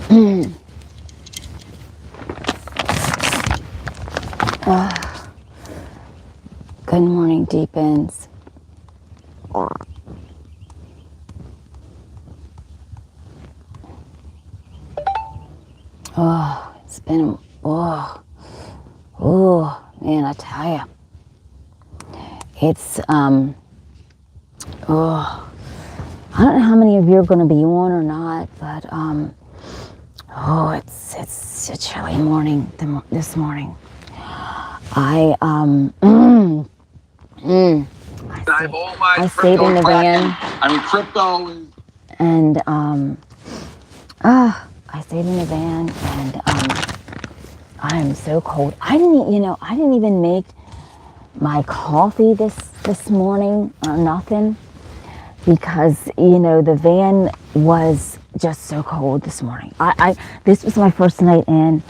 Good morning, DEEPINs. Oh, it's been, oh, man, I tell you. It's, oh, I don't know how many of you are going to be on or not, but, oh, it's a chilly morning this morning. I stayed in the van. Crypto and I stayed in the van, and I am so cold. I didn't even make my coffee this morning or nothing, because the van was just so cold this morning. This was my first night in,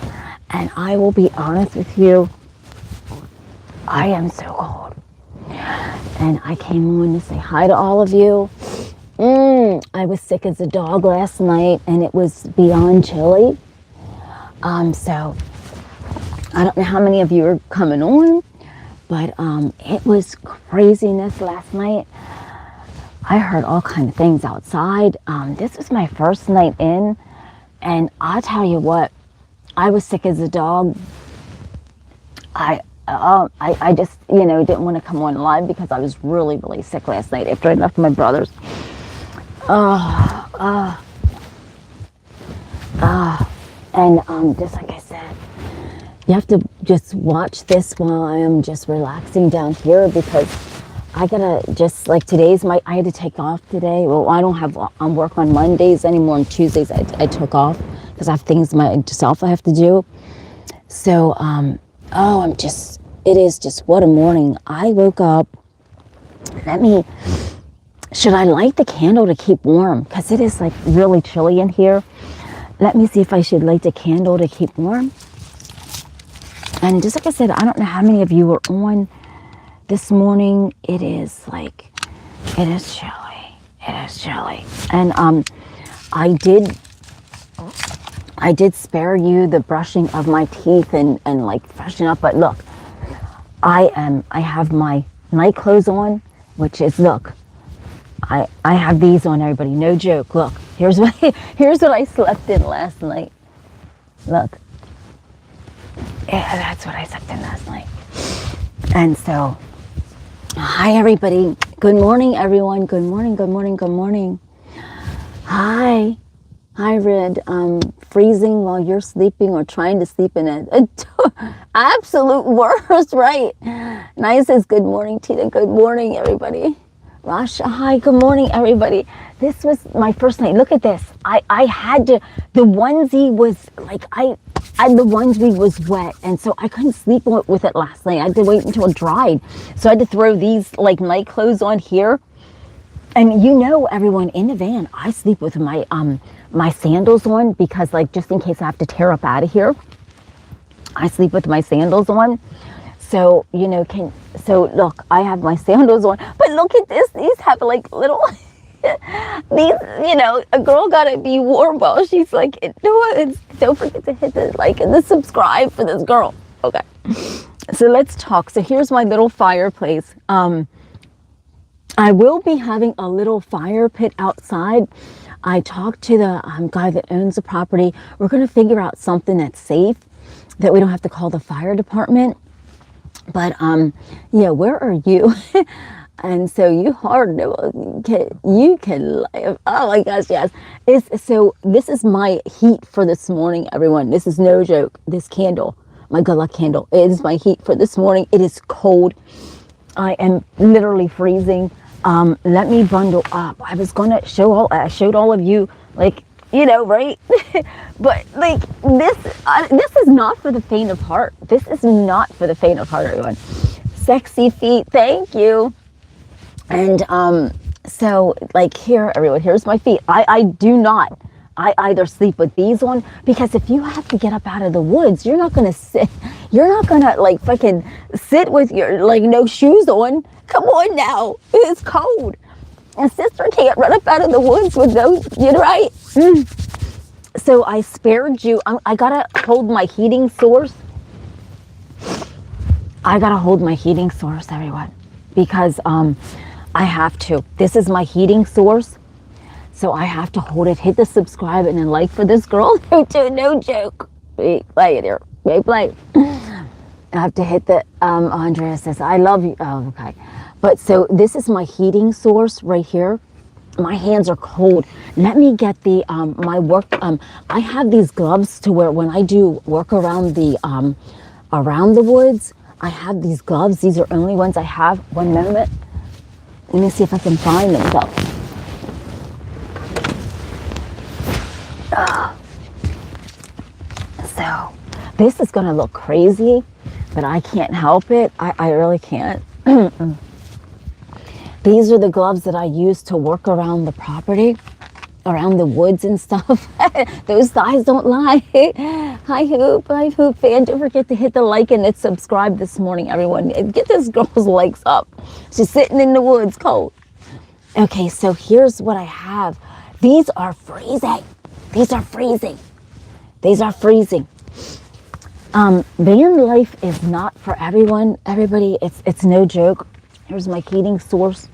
and I will be honest with you, I am so cold. And I came on to say hi to all of you. I was sick as a dog last night, and it was beyond chilly. So I don't know how many of you are coming on, but it was craziness last night. I heard all kinds of things outside. This was my first night in, and I'll tell you what, I was sick as a dog. I just, didn't want to come on live because I was really, really sick last night after I left my brother's. And just like I said, you have to just watch this while I am just relaxing down here, because I gotta just, like, I had to take off today. Well, I don't have work on Mondays anymore, and Tuesdays I took off because I have things myself I have to do. So, it is just, what a morning. I woke up. Should I light the candle to keep warm? Because it is like really chilly in here. Let me see if I should light the candle to keep warm. And just like I said, I don't know how many of you were on this morning. It is chilly. It is chilly. And I did spare you the brushing of my teeth and like freshen up, but look, I have my night clothes on, which is, look, I have these on, everybody, no joke. Look, here's what I slept in last night. Look, yeah, that's what I slept in last night. And so, hi everybody. Good morning, everyone. Good morning. Hi, Red. Freezing while you're sleeping or trying to sleep in it. Absolute worst, right? Nice says good morning, Tina. Good morning, everybody. Rasha, hi, good morning, everybody. This was my first night. Look at this. I had to, the onesie was like, the onesie was wet, and so I couldn't sleep with it last night. I had to wait until it dried. So I had to throw these like night clothes on here. And everyone, in the van, I sleep with my my sandals on, because, like, just in case I have to tear up out of here, I sleep with my sandals on. So, look, I have my sandals on, but look at this. These have like little, a girl gotta be warm while she's like, don't forget to hit the like and the subscribe for this girl. Okay. So let's talk. So here's my little fireplace. I will be having a little fire pit outside. I talked to the guy that owns the property. We're going to figure out something that's safe, that we don't have to call the fire department. But, yeah, where are you? And so you can, oh my gosh, yes. So this is my heat for this morning, everyone. This is no joke. This candle, my good luck candle, it is my heat for this morning. It is cold. I am literally freezing. Let me bundle up. I was going to I showed all of you, like, right? But like this is not for the faint of heart. This is not for the faint of heart, everyone. Sexy feet, thank you. And so like here, everyone, here's my feet. I either sleep with these on, because if you have to get up out of the woods, you're not gonna like fucking sit with your like no shoes on. Come on now, it's cold. And sister can't run up out of the woods with those, right? So I spared you. I gotta hold my heating source. I gotta hold my heating source, everyone, because I have to. This is my heating source, so I have to hold it. Hit the subscribe and then like for this girl. No joke. Wait, play it here. Wait, play. I have to hit the. Andrea says, "I love you." Oh, okay. But so this is my heating source right here. My hands are cold. Let me get the my work. I have these gloves to wear when I do work around the woods. I have these gloves. These are only ones I have. One moment. Let me see if I can find them though. So this is gonna look crazy, but I can't help it. I really can't. These are the gloves that I use to work around the property, around the woods and stuff. Those thighs don't lie. Hi Hoop fan. Don't forget to hit the like and subscribe this morning, everyone. Get this girl's legs up. She's sitting in the woods cold. Okay, so here's what I have. These are freezing. These are freezing. These are freezing. Van life is not for everyone. Everybody, it's no joke. Here's my heating source.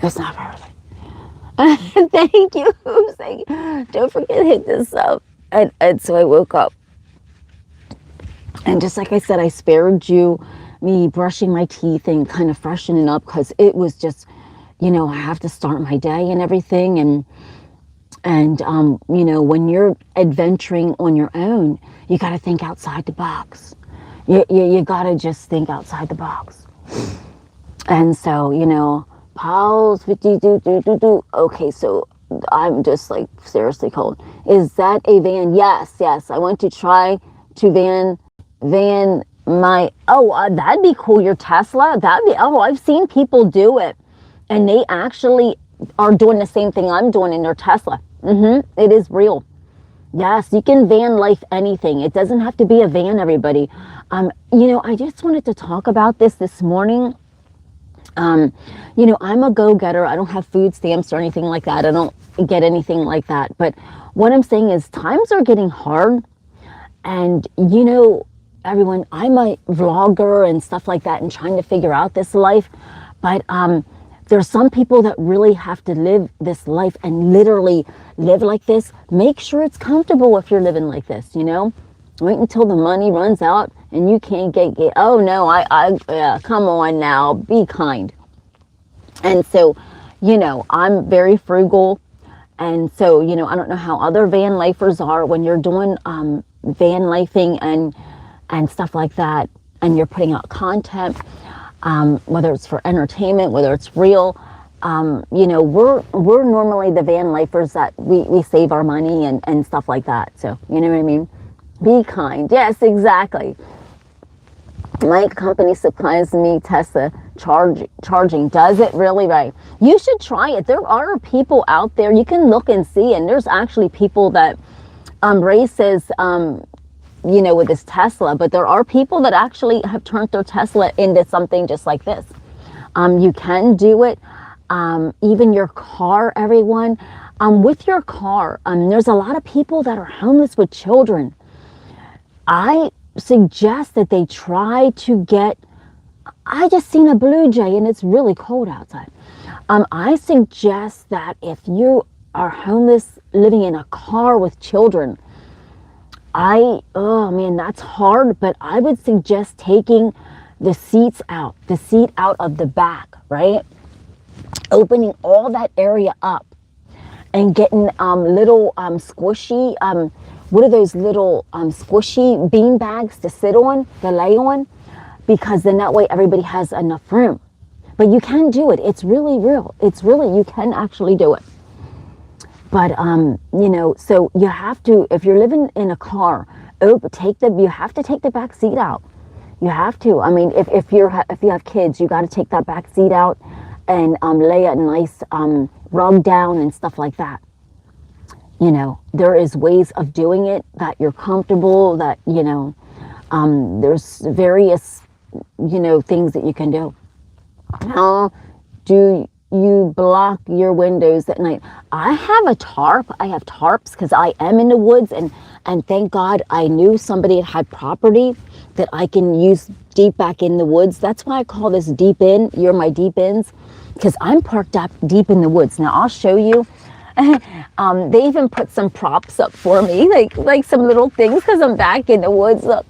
It's not for everyone. Thank you. Don't forget to hit this up. And so I woke up. And just like I said, I spared you me brushing my teeth and kind of freshening up because it was just, I have to start my day and everything. And when you're adventuring on your own, you got to think outside the box. You got to just think outside the box. And so, pause, okay, so I'm just like seriously cold. Is that a van? Yes. I want to try to van my, that'd be cool. Your Tesla, I've seen people do it. And they actually are doing the same thing I'm doing in their Tesla. It is real. Yes, you can van life anything. It doesn't have to be a van, everybody. I just wanted to talk about this morning. I'm a go-getter. I don't have food stamps or anything like that. I don't get anything like that. But what I'm saying is times are getting hard. And, everyone, I'm a vlogger and stuff like that and trying to figure out this life. But there's some people that really have to live this life and literally live like this. Make sure it's comfortable if you're living like this, Wait until the money runs out and you can't get oh no, come on now, be kind. And so, I'm very frugal. And so, I don't know how other van lifers are when you're doing van lifing and stuff like that, and you're putting out content, whether it's for entertainment, whether it's real. We're normally the van lifers that we save our money and stuff like that. So, you know what I mean? Be kind. Yes, exactly. My company supplies me Tesla charging. Does it really? Right. You should try it. There are people out there. You can look and see. And there's actually people that races, with this Tesla. But there are people that actually have turned their Tesla into something just like this. You can do it. Even your car, everyone. With your car, there's a lot of people that are homeless with children. I suggest that they try to get, I just seen a blue jay and it's really cold outside. I suggest that if you are homeless living in a car with children, that's hard, but I would suggest taking the seat out of the back, right? Opening all that area up and getting little squishy, what are those little squishy bean bags to sit on, to lay on? Because then that way everybody has enough room. But you can do it. It's really real. You can actually do it. But, so you have to, if you're living in a car, you have to take the back seat out. You have to. I mean, if you have kids, you got to take that back seat out and lay a nice rug down and stuff like that. There is ways of doing it that you're comfortable, that, there's various, things that you can do. How do you block your windows at night. I have a tarp. I have tarps because I am in the woods, and thank God I knew somebody had property that I can use deep back in the woods. That's why I call this deep in. You're my deep ins, because I'm parked up deep in the woods. Now I'll show you. They even put some props up for me, like some little things, because I'm back in the woods. Look.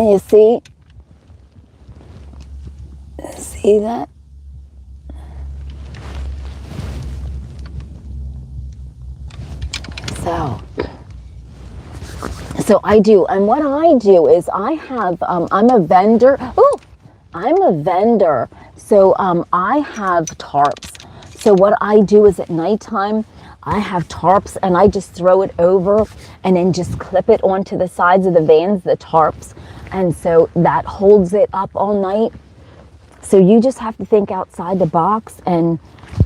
And you see that? So I do, and what I do is I have, I'm a vendor. Oh, I'm a vendor. So I have tarps. So what I do is at nighttime, I have tarps and I just throw it over and then just clip it onto the sides of the vans, the tarps. And so that holds it up all night. So you just have to think outside the box. And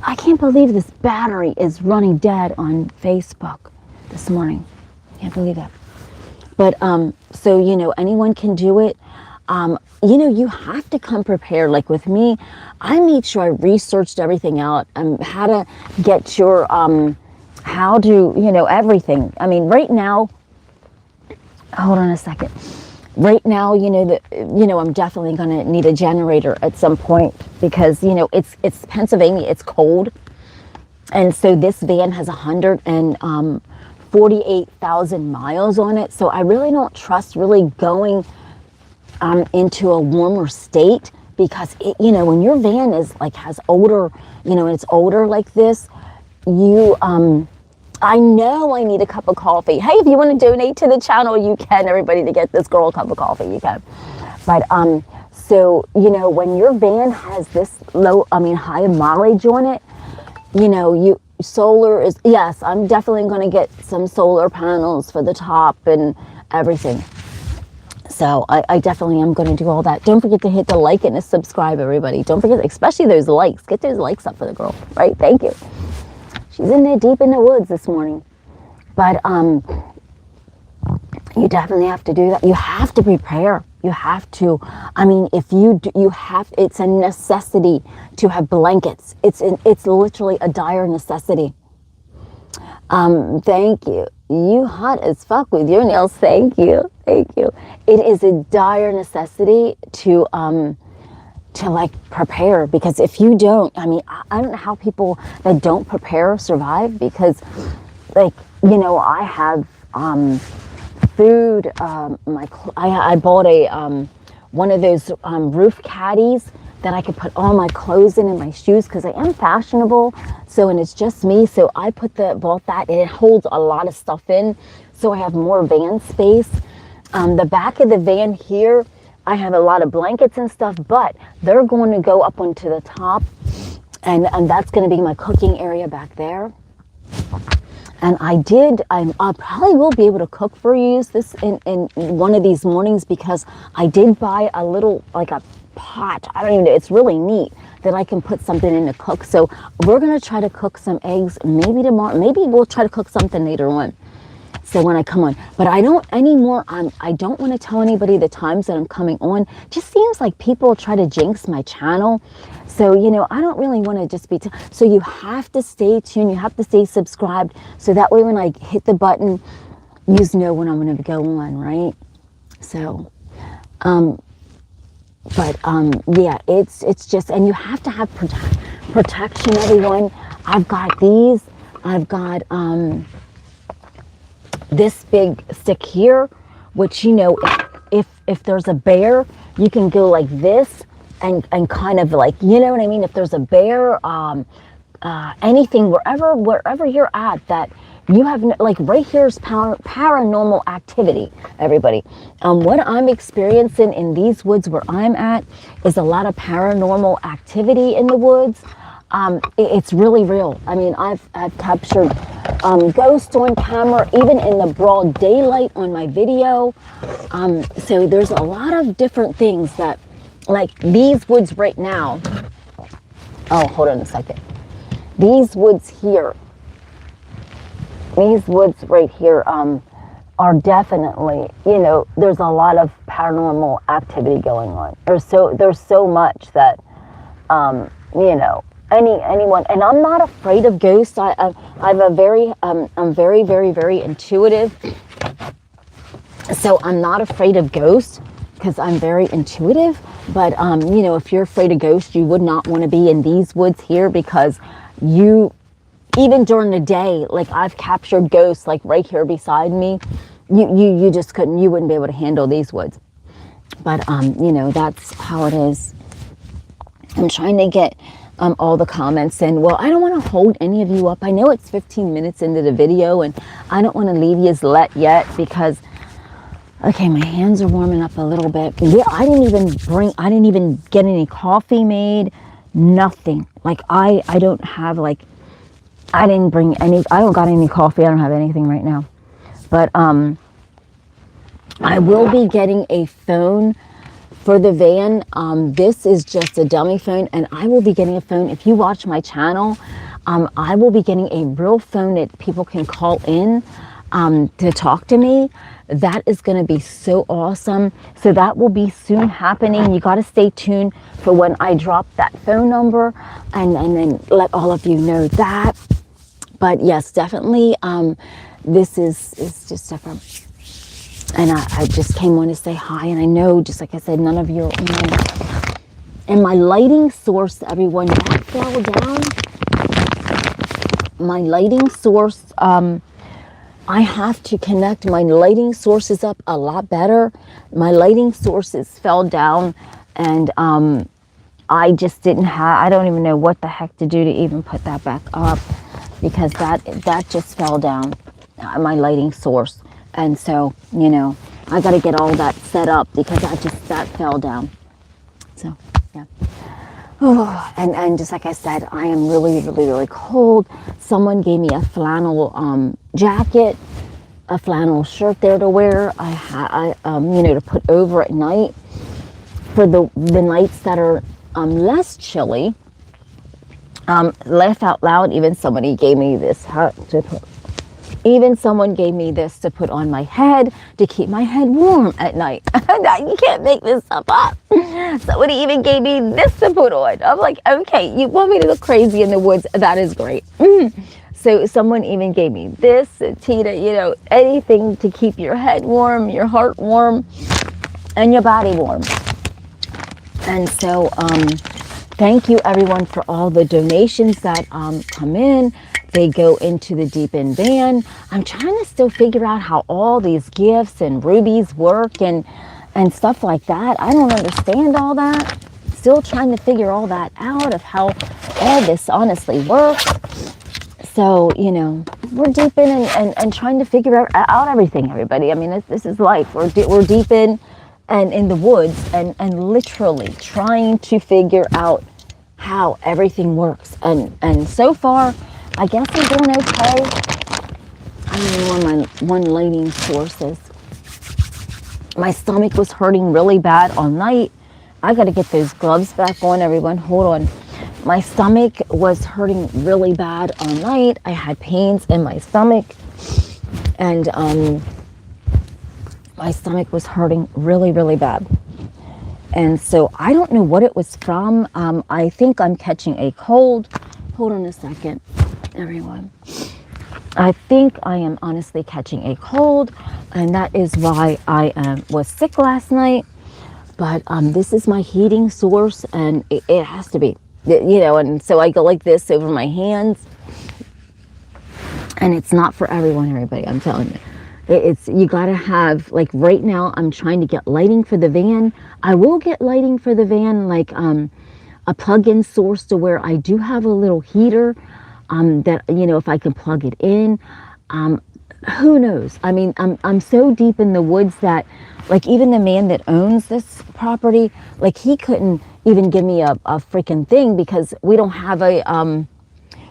I can't believe this battery is running dead on Facebook this morning. Can't believe that. But so, you know, anyone can do it. You know, you have to come prepared. Like with me, I made sure I researched everything out, how to get your, how to, you know, everything. I mean, right now, hold on a second. Right now, you know, I'm definitely going to need a generator at some point because, you know, it's Pennsylvania, it's cold. And so this van has 148,000 miles on it. So I really don't trust really going into a warmer state because, it, you know, when your van is like has older, you know, and it's older like this, you, I know I need a cup of coffee. Hey, if you want to donate to the channel, you can. Everybody, to get this girl a cup of coffee, you can. But so, you know, when your van has this high mileage on it, you know, solar is, yes, I'm definitely going to get some solar panels for the top and everything. So I definitely am going to do all that. Don't forget to hit the like and the subscribe, everybody. Don't forget, especially those likes. Get those likes up for the girl, right? Thank you. She's in there deep in the woods this morning. But you definitely have to do that. You have to prepare. You have to. I mean, if you do, you have. It's a necessity to have blankets. It's literally a dire necessity. Thank you. You hot as fuck with your nails. Thank you. Thank you. It is a dire necessity to like prepare, because if you don't, I mean, I don't know how people that don't prepare survive, because like, you know, I have food, I bought a one of those roof caddies that I could put all my clothes in and my shoes, because I am fashionable. So, and it's just me. So I bought that, and it holds a lot of stuff in. So I have more van space. The back of the van here, I have a lot of blankets and stuff, but they're going to go up onto the top, and that's going to be my cooking area back there. And I probably will be able to cook for you this in one of these mornings, because I did buy a little, like a pot. I don't even know. It's really neat that I can put something in to cook. So we're going to try to cook some eggs maybe tomorrow. Maybe we'll try to cook something later on. So when I come on, but I don't anymore. I don't want to tell anybody the times that I'm coming on. Just seems like people try to jinx my channel. So, you know, I don't really want to just be, so you have to stay tuned. You have to stay subscribed. So that way when I hit the button, you know when I'm going to go on, right? So, yeah, it's just, and you have to have protection, everyone. I've got these. I've got, this big stick here, which, you know, if there's a bear, you can go like this and kind of like, you know what I mean? If there's a bear, anything, wherever you're at, that you have, like right here is paranormal activity, everybody. What I'm experiencing in these woods where I'm at is a lot of paranormal activity in the woods. It's really real. I mean, I've captured ghosts on camera, even in the broad daylight on my video. So there's a lot of different things that, like these woods right now. Oh, hold on a second. These woods right here, are are definitely, you know, there's a lot of paranormal activity going on. There's so much that, you know, anyone, and I'm not afraid of ghosts. I'm very, very, very intuitive. So I'm not afraid of ghosts because I'm very intuitive. But, you know, if you're afraid of ghosts, you would not want to be in these woods here, because even during the day, like I've captured ghosts like right here beside me. You just couldn't, you wouldn't be able to handle these woods. But, you know, that's how it is. I'm trying to get all the comments in. Well, I don't want to hold any of you up. I know it's 15 minutes into the video, and I don't want to leave you yet because, okay, my hands are warming up a little bit. Yeah, I didn't even get any coffee made, nothing. Like I don't have like, I didn't bring any, I don't got any coffee. I don't have anything right now. But I will be getting a phone for the van. This is just a dummy phone, and I will be getting a phone. If you watch my channel, I will be getting a real phone that people can call in to talk to me. That is going to be so awesome. So that will be soon happening. You got to stay tuned for when I drop that phone number, and then let all of you know that. But yes, definitely, this is just different. And I just came on to say hi. And I know, just like I said, none of you are on. And my lighting source, everyone, that fell down. My lighting source, I have to connect my lighting sources up a lot better. My lighting sources fell down, and I just didn't have, I don't even know what the heck to do to even put that back up, because that just fell down, my lighting source. And so, you know, I got to get all that set up because that fell down. So, yeah. Oh, and just like I said, I am really, really, really cold. Someone gave me a flannel jacket, a flannel shirt there to wear. I you know, to put over at night for the nights that are less chilly. Laugh out loud, even somebody gave me this hat to put. Even someone gave me this to put on my head to keep my head warm at night. You can't make this stuff up. Somebody even gave me this to put on. I'm like, okay, you want me to look crazy in the woods? That is great. So someone even gave me this, Tina, you know, anything to keep your head warm, your heart warm, and your body warm. And so thank you, everyone, for all the donations that come in. They go into the DEEPIn van. I'm trying to still figure out how all these gifts and rubies work and stuff like that. I don't understand all that. Still trying to figure all that out of how all this honestly works. So, you know, we're DEEPIn and trying to figure out everything, everybody. I mean, this is life. We're DEEPIn and in the woods and literally trying to figure out how everything works. And so far, I guess I'm doing okay. I don't know where my one lighting source is. My stomach was hurting really bad all night. I got to get those gloves back on, everyone. Hold on. My stomach was hurting really bad all night. I had pains in my stomach. And my stomach was hurting really, really bad. And so I don't know what it was from. I think I'm catching a cold. Hold on a second, everyone. I think I am honestly catching a cold, and that is why I was sick last night. But this is my heating source, and it has to be, you know, and so I go like this over my hands. And it's not for everyone, everybody, I'm telling you. It's, you gotta have, like right now, I'm trying to get lighting for the van. I will get lighting for the van, like a plug-in source to where I do have a little heater that, you know, if I can plug it in. Who knows? I mean, I'm so deep in the woods that, like, even the man that owns this property, like, he couldn't even give me a freaking thing because we don't have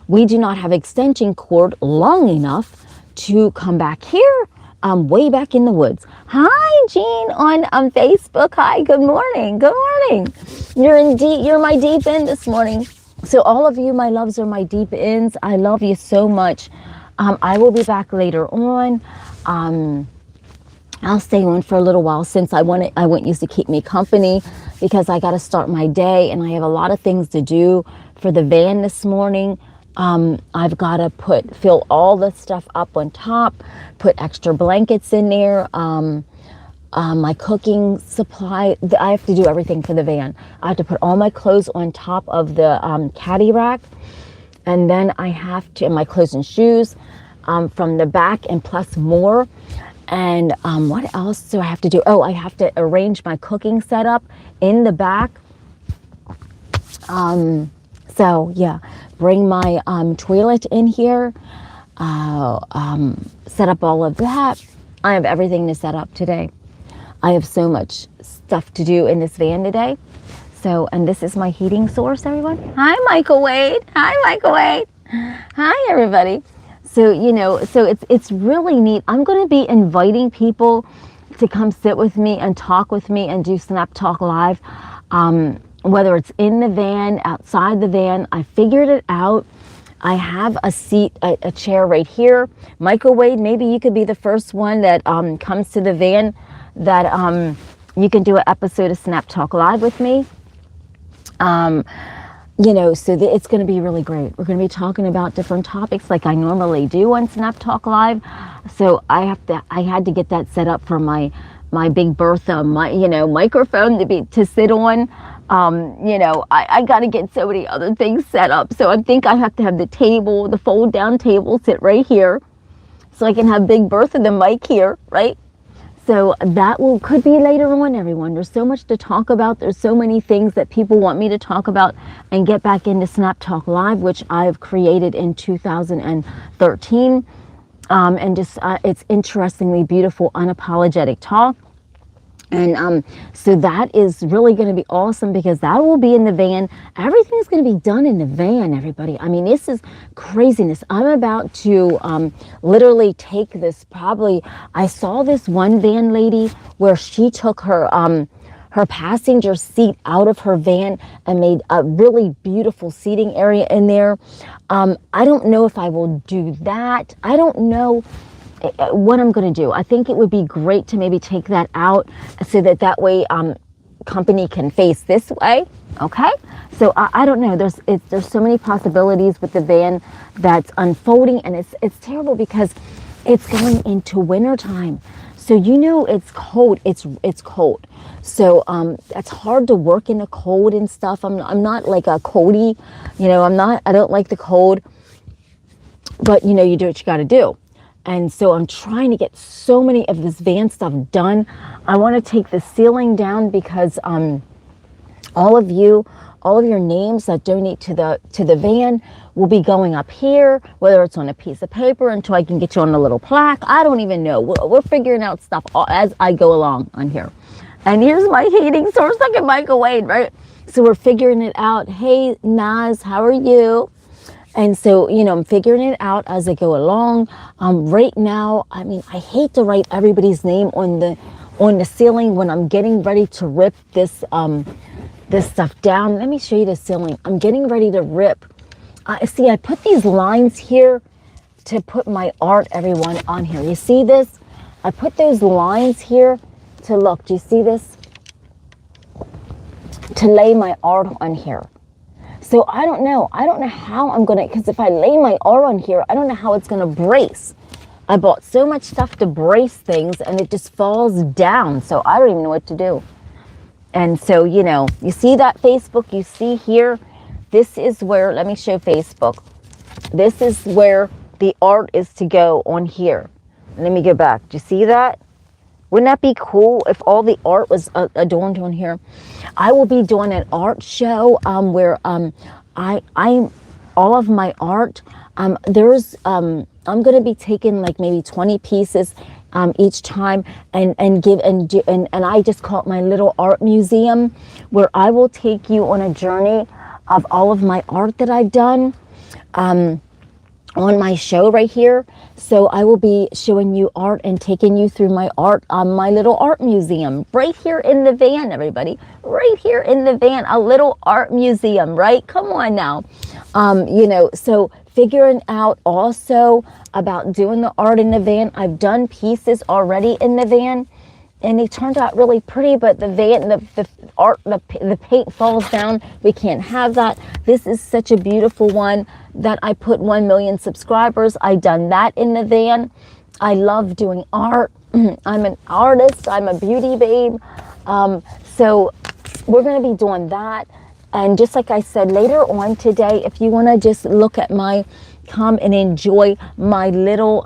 we do not have extension cord long enough to come back here, way back in the woods. Hi, Jean on Facebook. Hi, good morning. Good morning. You're my DEEPIn this morning. So all of you, my loves, are my DEEPIns. I love you so much. I will be back later on. I'll stay on for a little while since I want you to keep me company because I got to start my day and I have a lot of things to do for the van this morning. I've got to fill all the stuff up on top, put extra blankets in there, my cooking supply. I have to do everything for the van. I have to put all my clothes on top of the caddy rack, and then I have to, my clothes and shoes from the back and plus more. And what else do I have to do? Oh, I have to arrange my cooking setup in the back. So yeah, bring my toilet in here, set up all of that. I have everything to set up today. I have so much stuff to do in this van today. So, and this is my heating source, everyone. Hi, Michael Wade. Hi, Michael Wade. Hi, everybody. So, you know, so it's really neat. I'm going to be inviting people to come sit with me and talk with me and do Snap Talk Live, whether it's in the van, outside the van. I figured it out. I have a seat, a chair right here. Michael Wade, maybe you could be the first one that comes to the van that you can do an episode of Snap Talk Live with me. You know, so it's going to be really great. We're going to be talking about different topics like I normally do on Snap Talk Live. So I had to get that set up for my Big Bertha, microphone to sit on. You know, I got to get so many other things set up. So I think I have to have the fold down table sit right here so I can have Big Bertha, the mic here, right? So that could be later on, everyone. There's so much to talk about. There's so many things that people want me to talk about and get back into Snap Talk Live, which I've created in 2013. And just it's interestingly beautiful, unapologetic talk. And so that is really going to be awesome because that will be in the van. Everything's going to be done in the van, everybody. I mean, this is craziness. I'm about to literally take this. I saw this one van lady where she took her passenger seat out of her van and made a really beautiful seating area in there. I don't know if I will do that. I don't know what I'm going to do. I think it would be great to maybe take that out so that way company can face this way. Okay, so I don't know. There's so many possibilities with the van that's unfolding, and it's terrible because it's going into winter time. So you know it's cold. It's cold. So it's hard to work in the cold and stuff. I'm not like a coldie, you know. I don't like the cold, but you know, you do what you got to do. And so I'm trying to get so many of this van stuff done. I want to take the ceiling down because all of your names that donate to the van will be going up here, whether it's on a piece of paper until I can get you on a little plaque. I don't even know. We're figuring out stuff as I go along on here. And here's my heating source. Look at Michael Wade, right? So we're figuring it out. Hey, Naz, how are you? And so, you know, I'm figuring it out as I go along. Right now, I mean, I hate to write everybody's name on the ceiling when I'm getting ready to rip this stuff down. Let me show you the ceiling. I'm getting ready to rip. See, I put these lines here to put my art, everyone, on here. You see this? I put those lines here to look. Do you see this? To lay my art on here. So I don't know how I'm going to, because if I lay my art on here, I don't know how it's going to brace. I bought so much stuff to brace things and it just falls down. So I don't even know what to do. And so, you know, you see that Facebook you see here? This is where, let me show Facebook. This is where the art is to go on here. Let me go back. Do you see that? Wouldn't that be cool if all the art was adorned on here? I will be doing an art show where all of my art, I'm going to be taking like maybe 20 pieces each time and I just call it my little art museum, where I will take you on a journey of all of my art that I've done on my show right here. So I will be showing you art and taking you through my art on my little art museum right here in the van, everybody. Right here in the van, a little art museum, right? Come on now. You know, so figuring out also about doing the art in the van. I've done pieces already in the van, and they turned out really pretty, but the van, the art, the paint falls down. We can't have that. This is such a beautiful one that I put 1 million subscribers. I done that in the van. I love doing art. I'm an artist. I'm a beauty babe. So we're going to be doing that. And just like I said, later on today, if you want to just look at come and enjoy my little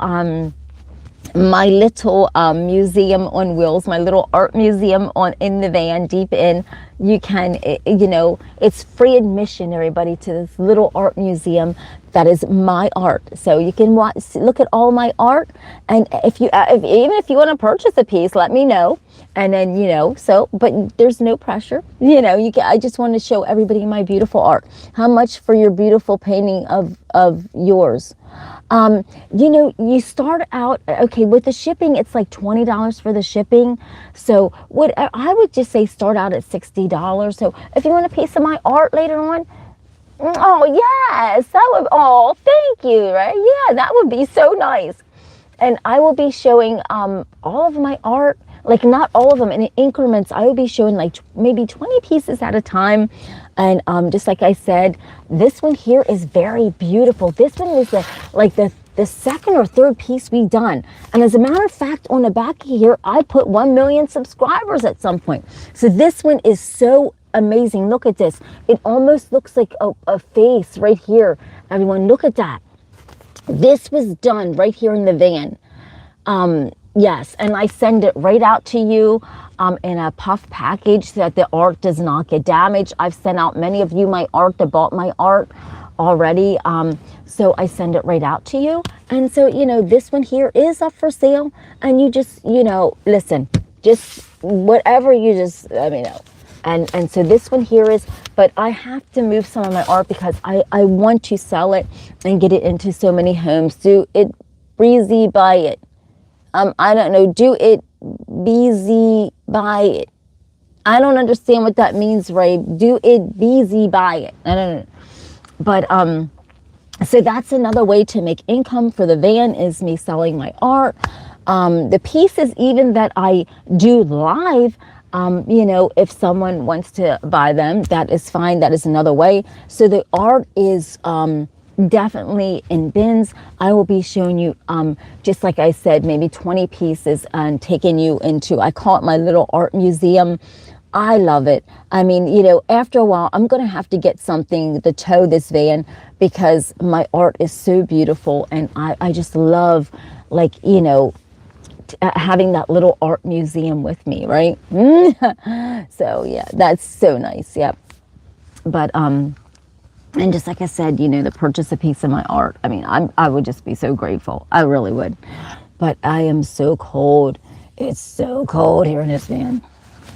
museum on wheels, my little art museum in the van, DEEPIn. You can, it's free admission, everybody, to this little art museum that is my art. So you can look at all my art, and even if you want to purchase a piece, let me know. And then, but there's no pressure. I just want to show everybody my beautiful art. How much for your beautiful painting of yours? You start out, okay, with the shipping, it's like $20 for the shipping. So I would just say start out at $60. So if you want a piece of my art later on, oh yes, thank you, right? Yeah, that would be so nice. And I will be showing all of my art, like not all of them in increments. I will be showing like maybe 20 pieces at a time. And just like I said, this one here is very beautiful. This one is the second or third piece we've done. And as a matter of fact, on the back here, I put 1 million subscribers at some point. So this one is so amazing. Look at this. It almost looks like a face right here. Everyone, look at that. This was done right here in the van. Yes, and I send it right out to you in a puff package so that the art does not get damaged. I've sent out many of you my art that bought my art already. So I send it right out to you. And so, this one here is up for sale. And you just, listen, just whatever you just, let me know. And so this one here is, but I have to move some of my art because I want to sell it and get it into so many homes. Do it breezy, buy it. I don't know, do it busy, buy it. I don't understand what that means, Ray. Do it busy, buy it. I don't know. But so that's another way to make income for the van, is me selling my art. The pieces even that I do live, if someone wants to buy them, that is fine. That is another way. So the art is definitely in bins. I will be showing you, just like I said, maybe 20 pieces and taking you into, I call it my little art museum. I love it. I mean, after a while, I'm going to have to get something to tow this van because my art is so beautiful. And I just love, having that little art museum with me, right? So, yeah, that's so nice. Yep. But, and just like I said, to purchase a piece of my art, I mean, I would just be so grateful. I really would. But I am so cold. It's so cold here in this van.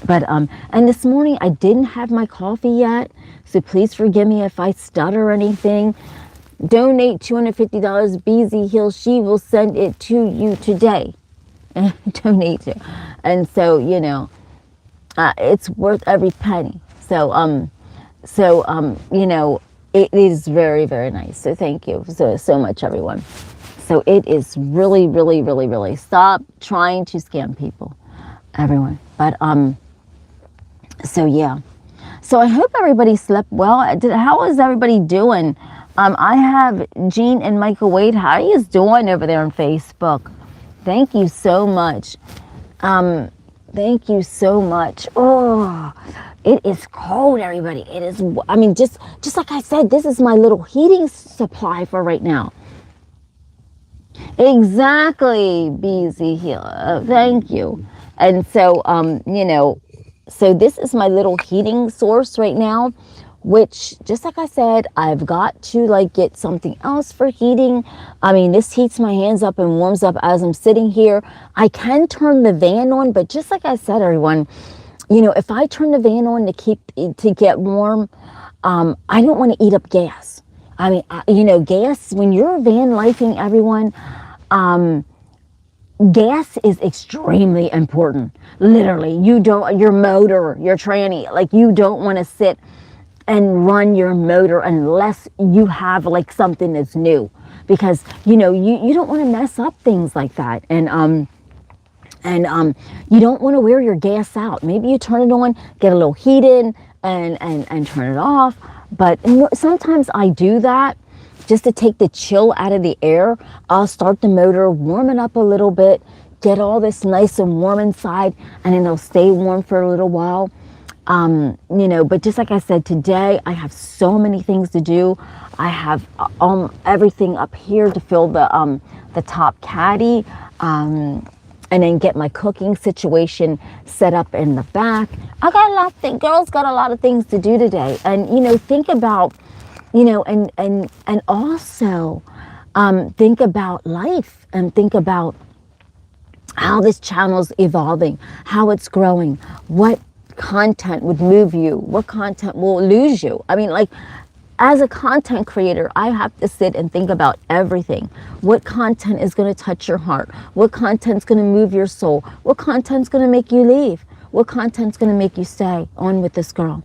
But, and this morning I didn't have my coffee yet. So please forgive me if I stutter or anything. Donate $250. BZ Hill. She will send it to you today. Donate to. And so, it's worth every penny. So, it is very, very nice. So thank you so much, everyone. So it is really, really, really, really, stop trying to scam people, everyone. But, so yeah. So I hope everybody slept well. How is everybody doing? I have Jean and Michael Wade. How are you doing over there on Facebook? Thank you so much. Thank you so much. Oh, it is cold, everybody. It is, I mean, just like I said, this is my little heating supply for right now. Exactly, BZ Hill. Thank you. And so, so this is my little heating source right now, which, just like I said, I've got to get something else for heating. I mean, this heats my hands up and warms up as I'm sitting here. I can turn the van on, but just like I said, everyone, if I turn the van on to get warm, I don't want to eat up gas. I mean, gas, when you're van lifing, everyone, gas is extremely important. Literally, your motor, your tranny, you don't want to sit and run your motor unless you have like something that's new, because you know you don't want to mess up things like that. And you don't want to wear your gas out. Maybe you turn it on, get a little heat in, and turn it off. But sometimes I do that just to take the chill out of the air. I'll start the motor, warm it up a little bit, get all this nice and warm inside, and then it'll stay warm for a little while. You know, but just like I said, today I have so many things to do. I have everything up here to fill the top caddy, and then get my cooking situation set up in the back. I got a lot of things, girls got a lot of things to do today. And, you know, think about, you know, and also think about life, and think about how this channel's evolving, how it's growing, what content would move you, what content will lose you. I mean, like, as a content creator, I have to sit and think about everything. What content is going to touch your heart? What content's going to move your soul? What content's going to make you leave? What content's going to make you stay on with this girl?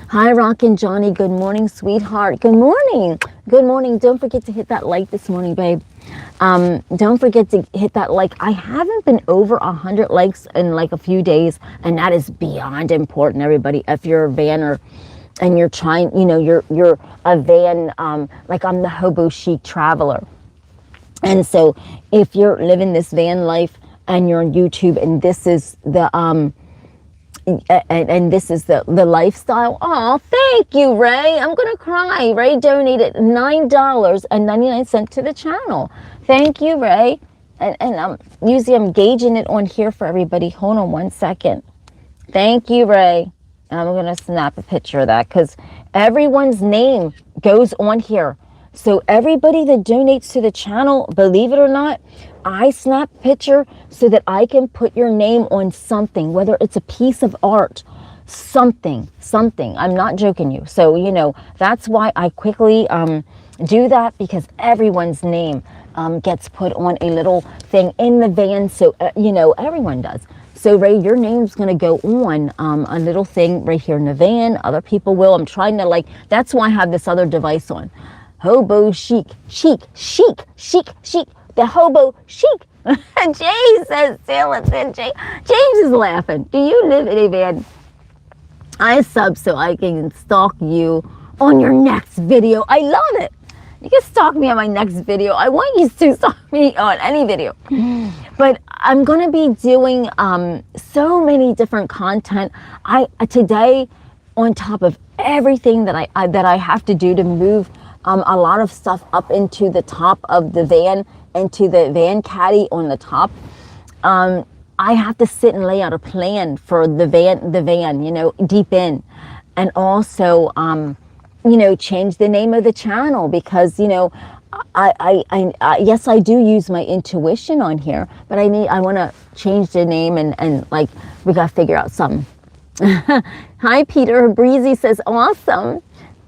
Hi, Rockin' Johnny. Good morning, sweetheart. Good morning. Good morning. Don't forget to hit that like this morning, babe. Don't forget to hit that like. I haven't been over 100 likes in like a few days, and that is beyond important, everybody. If you're a vanner and you're trying, you know, you're a van, like I'm the hobo chic traveler. And so if you're living this van life and you're on YouTube, and this is the and this is the lifestyle. Oh, thank you, Ray. I'm gonna cry. Ray donated $9.99 to the channel. Thank you, Ray. And usually I'm gauging it on here for everybody. Hold on one second. Thank you, Ray. I'm gonna snap a picture of that because everyone's name goes on here. So everybody that donates to the channel, believe it or not, I snap a picture so that I can put your name on something, whether it's a piece of art, something. I'm not joking you. So, you know, that's why I quickly do that, because everyone's name gets put on a little thing in the van. So, you know, everyone does. So, Ray, your name's going to go on a little thing right here in the van. Other people will. I'm trying to, like, that's why I have this other device on. Hobo chic. The hobo chic. Jay says, James is laughing. Do you live in a van? I sub so I can stalk you on your next video. I love it. You can stalk me on my next video. I want you to stalk me on any video. But I'm going to be doing so many different content. Today, on top of everything that I have to do to move a lot of stuff up into the top of the van, into the van caddy on the top, I have to sit and lay out a plan for the van, you know, DEEPIn, and also, you know, change the name of the channel, because, you know, yes, I do use my intuition on here, but I want to change the name, and like, we got to figure out something. Hi, Peter. Breezy says, awesome.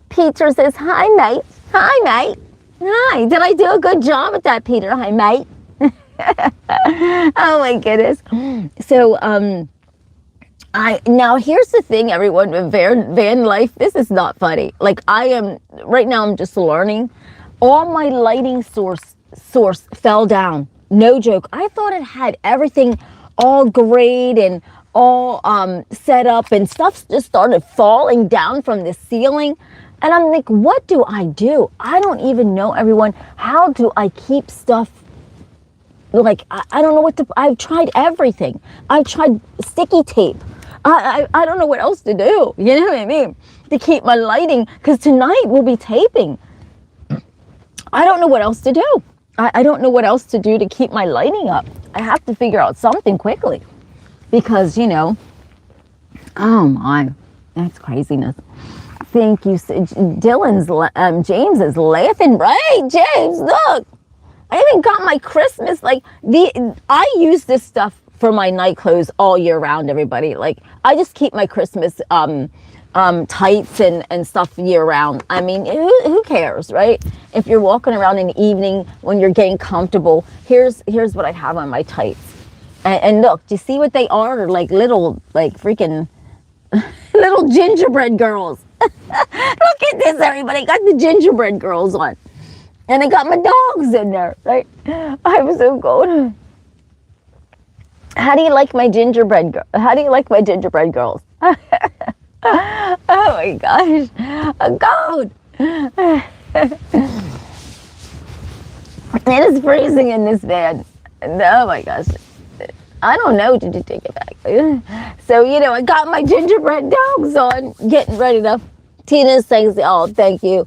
Peter says, hi, mate. Hi, mate. Hi. Did I do a good job at that, Peter? Hi, mate. Oh my goodness. So, now here's the thing, everyone, with van life. This is not funny. Like, right now I'm just learning. All my lighting source fell down. No joke. I thought it had everything all great and all set up, and stuff just started falling down from the ceiling. And I'm like, what do? I don't even know, everyone. How do I keep stuff? Like, I don't know what to, I've tried everything. I've tried sticky tape. I don't know what else to do. You know what I mean? To keep my lighting, because tonight we'll be taping. I don't know what else to do. I don't know what else to do to keep my lighting up. I have to figure out something quickly, because, you know, oh my, that's craziness. Thank you. James is laughing. Right, James, look. I even got my Christmas, like, I use this stuff for my night clothes all year round, everybody. Like, I just keep my Christmas tights and stuff year round. I mean, who cares, right? If you're walking around in the evening when you're getting comfortable, here's what I have on my tights. And look, do you see what they are? Like little, like freaking little gingerbread girls. Look at this, everybody. I got the gingerbread girls on. And I got my dogs in there, right? I'm so cold. How do you like my gingerbread girl? How do you like my gingerbread girls? Oh my gosh. I'm cold. It is freezing in this van. Oh my gosh. I don't know. Did you take it back? So, I got my gingerbread dogs on, getting ready to. Tina saying, oh, thank you.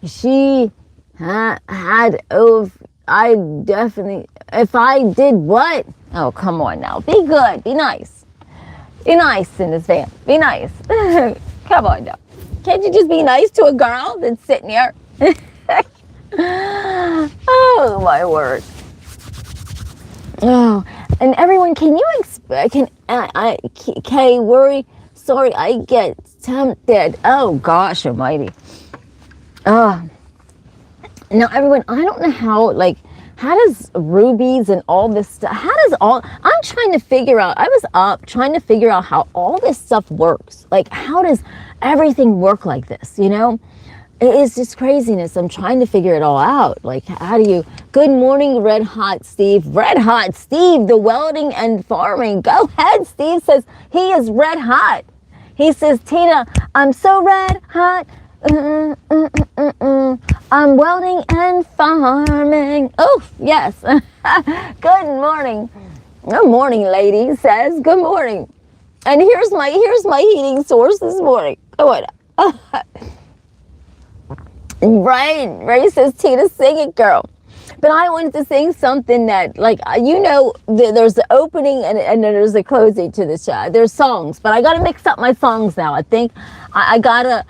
She I definitely, if I did what? Oh, come on now. Be good. Be nice. Be nice in this van. Be nice. Come on now. Can't you just be nice to a girl that's sitting here? Oh, my word. Oh, and everyone, can you expect, worry, sorry, I get tempted. Oh, gosh almighty. Now, everyone, I don't know how does rubies and all this stuff, I'm trying to figure out, I was up trying to figure out how all this stuff works. Like, how does everything work like this, It's just craziness. I'm trying to figure it all out. Like, how do you... Good morning, Red Hot Steve. Red Hot Steve, the welding and farming. Go ahead, Steve says he is red hot. He says, Tina, I'm so red hot. I'm welding and farming. Oh, yes. Good morning. Good morning, lady, says. Good morning. And here's my heating source this morning. Go on. Ray says, Tina, sing it, girl. But I wanted to sing something that, there's the opening and then there's the closing to the show. There's songs, but I gotta mix up my songs now. I think I gotta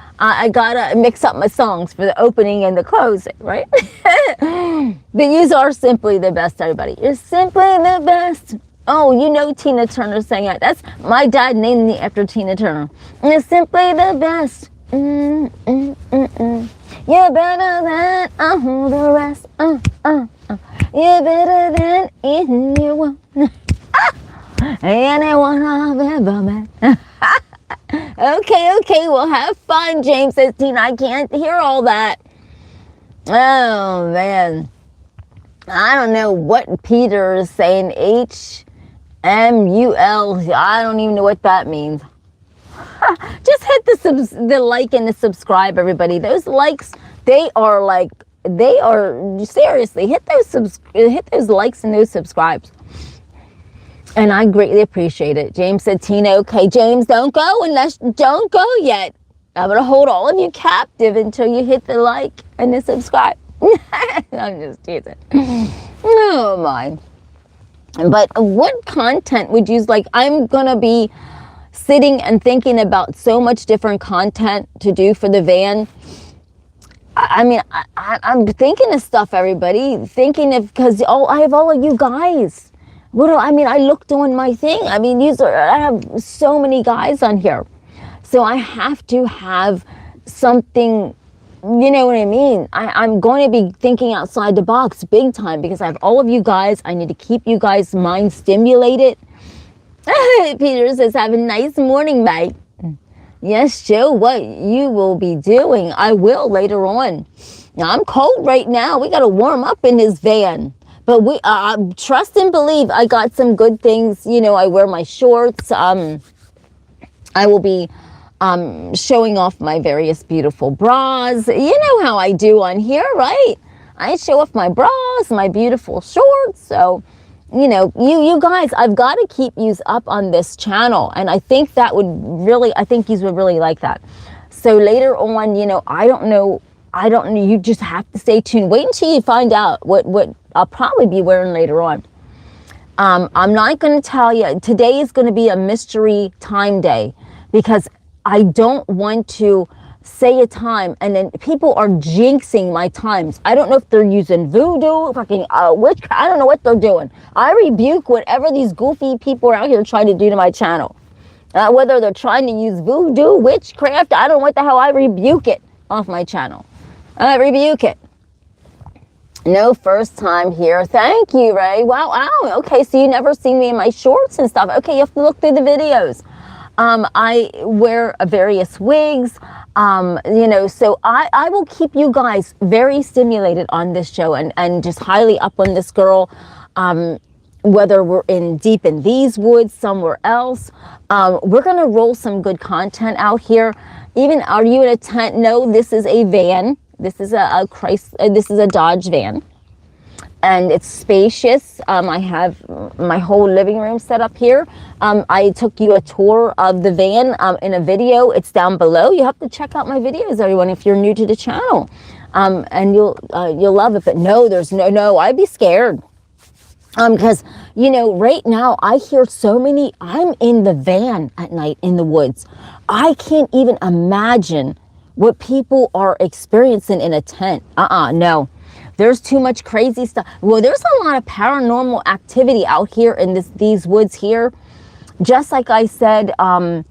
mix up my songs for the opening and the closing, right? But you are simply the best, everybody. You're simply the best. Oh, Tina Turner sang it. That's my dad named me after Tina Turner. You're simply the best. You're better than all the rest. You're better than anyone. Anyone I've ever met. Okay, well, have fun, James says, Tina. I can't hear all that. Oh, man. I don't know what Peter is saying. HMUL. I don't even know what that means. Just hit the like and the subscribe, everybody. Those likes, they are seriously, hit those likes and those subscribes. And I greatly appreciate it. James said, Tina, okay, James, don't go yet. I'm going to hold all of you captive until you hit the like and the subscribe. I'm just teasing. Oh, my. But what content would you like? I'm going to be sitting and thinking about so much different content to do for the van. I'm thinking of stuff, everybody. Because I have all of you guys. I looked on my thing. I have so many guys on here. So I have to have something, you know what I mean? I'm going to be thinking outside the box big time because I have all of you guys. I need to keep you guys' mind stimulated. Peter says, have a nice morning, mate. Yes, Joe, what you will be doing, I will later on. Now, I'm cold right now. We got to warm up in this van. But we trust and believe I got some good things. I wear my shorts. I will be showing off my various beautiful bras. You know how I do on here, right? I show off my bras, my beautiful shorts. So... you guys, I've got to keep you up on this channel. And I think you would really like that. So later on, I don't know, you just have to stay tuned. Wait until you find out what I'll probably be wearing later on. I'm not going to tell you. Today is going to be a mystery time day because I don't want to say a time and then people are jinxing my times. I don't know if they're using voodoo, fucking witch. I don't know what they're doing. I rebuke whatever these goofy people are out here trying to do to my channel. Whether they're trying to use voodoo, witchcraft, I don't know what the hell. I rebuke it off my channel. I rebuke it. No, first time here. Thank you, Ray. Wow. Okay, so you never seen me in my shorts and stuff. Okay, you have to look through the videos. I wear various wigs. You know, so I will keep you guys very stimulated on this show and just highly up on this girl. Whether we're deep in these woods, somewhere else, we're going to roll some good content out here. Even, are you in a tent? No, this is a van. This is this is a Dodge van. And it's spacious. I have my whole living room set up here. I took you a tour of the van in a video. It's down below. You have to check out my videos, everyone, if you're new to the channel. And you'll love it. But no, there's no, I'd be scared. Because, you know, right now I hear so many, I'm in the van at night in the woods. I can't even imagine what people are experiencing in a tent. No. There's too much crazy stuff. Well, there's a lot of paranormal activity out here in these woods here. Just like I said, I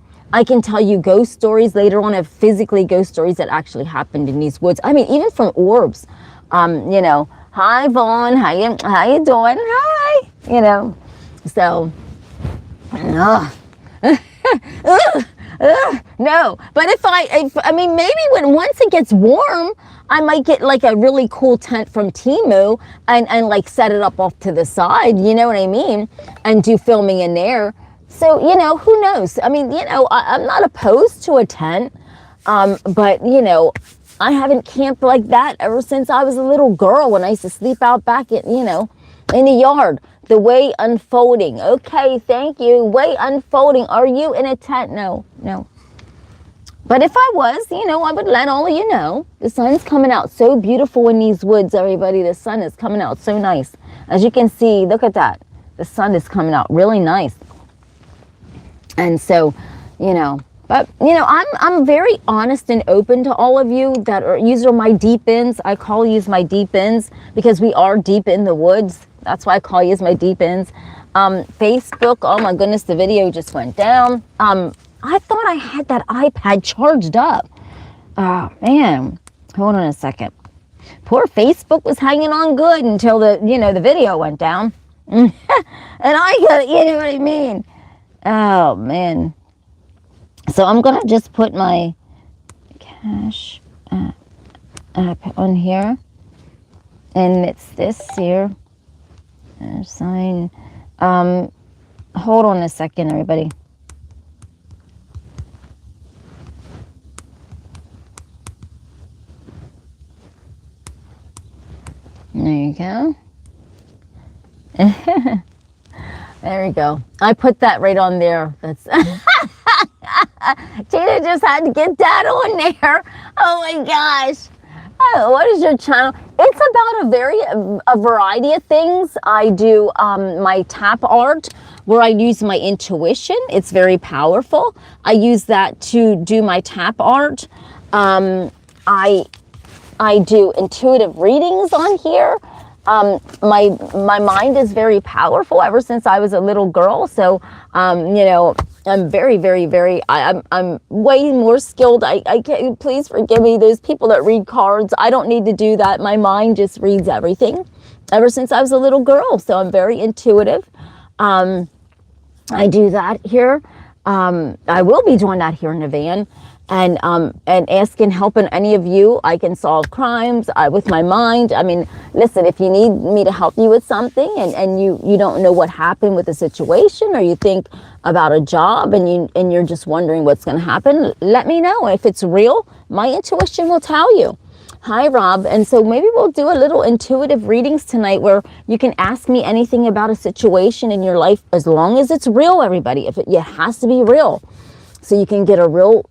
can tell you ghost stories later on of physically ghost stories that actually happened in these woods. I mean, even from orbs. You know, hi Vaughn, how you doing? Hi. You know, so no. But if I mean, maybe once it gets warm, I might get like a really cool tent from Temu and like set it up off to the side, you know what I mean? And do filming in there. So, you know, who knows? I mean, you know, I'm not opposed to a tent, but, you know, I haven't camped like that ever since I was a little girl when I used to sleep out back in, you know, in the yard. The way unfolding. Okay, thank you. Way unfolding. Are you in a tent? No. But if I was, you know, I would let all of you know. The sun's coming out so beautiful in these woods, everybody. The sun is coming out so nice. As you can see, look at that. The sun is coming out really nice. And so, you know, but, you know, I'm very honest and open to all of you that are, these are my deep ins. I call these my deep ins because we are deep in the woods. That's why I call these my deep ins. Facebook, oh my goodness, the video just went down. I thought I had that iPad charged up. Oh, man. Hold on a second. Poor Facebook was hanging on good until the video went down. And I got, you know what I mean? Oh, man. So I'm going to just put my cash app on here. And it's this here. Sign. Hold on a second, everybody. There you go. There we go. I put that right on there. That's Tina just had to get that on there. Oh my gosh. Oh, what is your channel? It's about a variety of things. I do my tap art where I use my intuition. It's very powerful. I use that to do my tap art. I do intuitive readings on here. My mind is very powerful ever since I was a little girl. So, you know, I'm very, very, very, I'm way more skilled. I can't, please forgive me. Those people that read cards, I don't need to do that. My mind just reads everything ever since I was a little girl. So I'm very intuitive. I do that here. I will be doing that here in the van. And asking, helping any of you. I can solve crimes with my mind. I mean, listen, if you need me to help you with something and you don't know what happened with the situation, or you think about a job and you're just wondering what's going to happen, let me know. If it's real, my intuition will tell you. Hi, Rob. And so maybe we'll do a little intuitive readings tonight where you can ask me anything about a situation in your life, as long as it's real, everybody. It has to be real. So you can get a real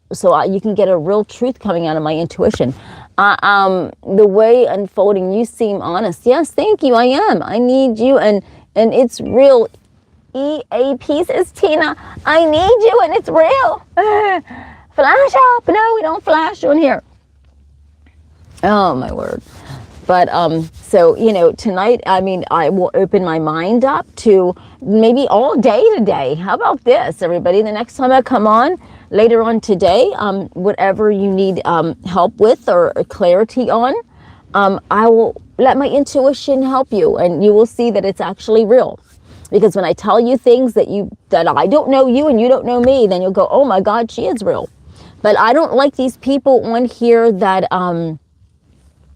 truth coming out of my intuition. The way unfolding, you seem honest. Yes, thank you. I am. I need you, and it's real. EAP says Tina, I need you, and it's real. Flash up. No, we don't flash on here. Oh my word. But so, you know, tonight, I mean, I will open my mind up to maybe all day today. How about this, everybody? The next time I come on, later on today, whatever you need help with or clarity on, I will let my intuition help you, and you will see that it's actually real. Because when I tell you things that I don't know you and you don't know me, then you'll go, oh my God, she is real. But I don't like these people on here that, oh,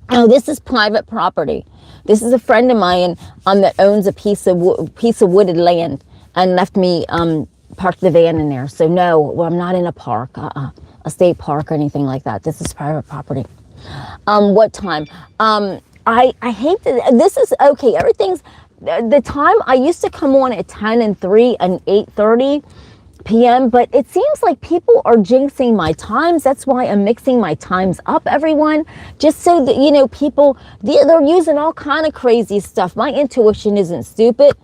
this is private property. This is a friend of mine that owns a piece of wooded land and left me park the van in there. So no, well, I'm not in a park, a state park or anything like that. This is private property. What time? I hate that. This is okay. Everything's the time. I used to come on at 10 and 3 and 8:30 p.m. But it seems like people are jinxing my times. That's why I'm mixing my times up, everyone. Just so that, you know, people, they're using all kind of crazy stuff. My intuition isn't stupid.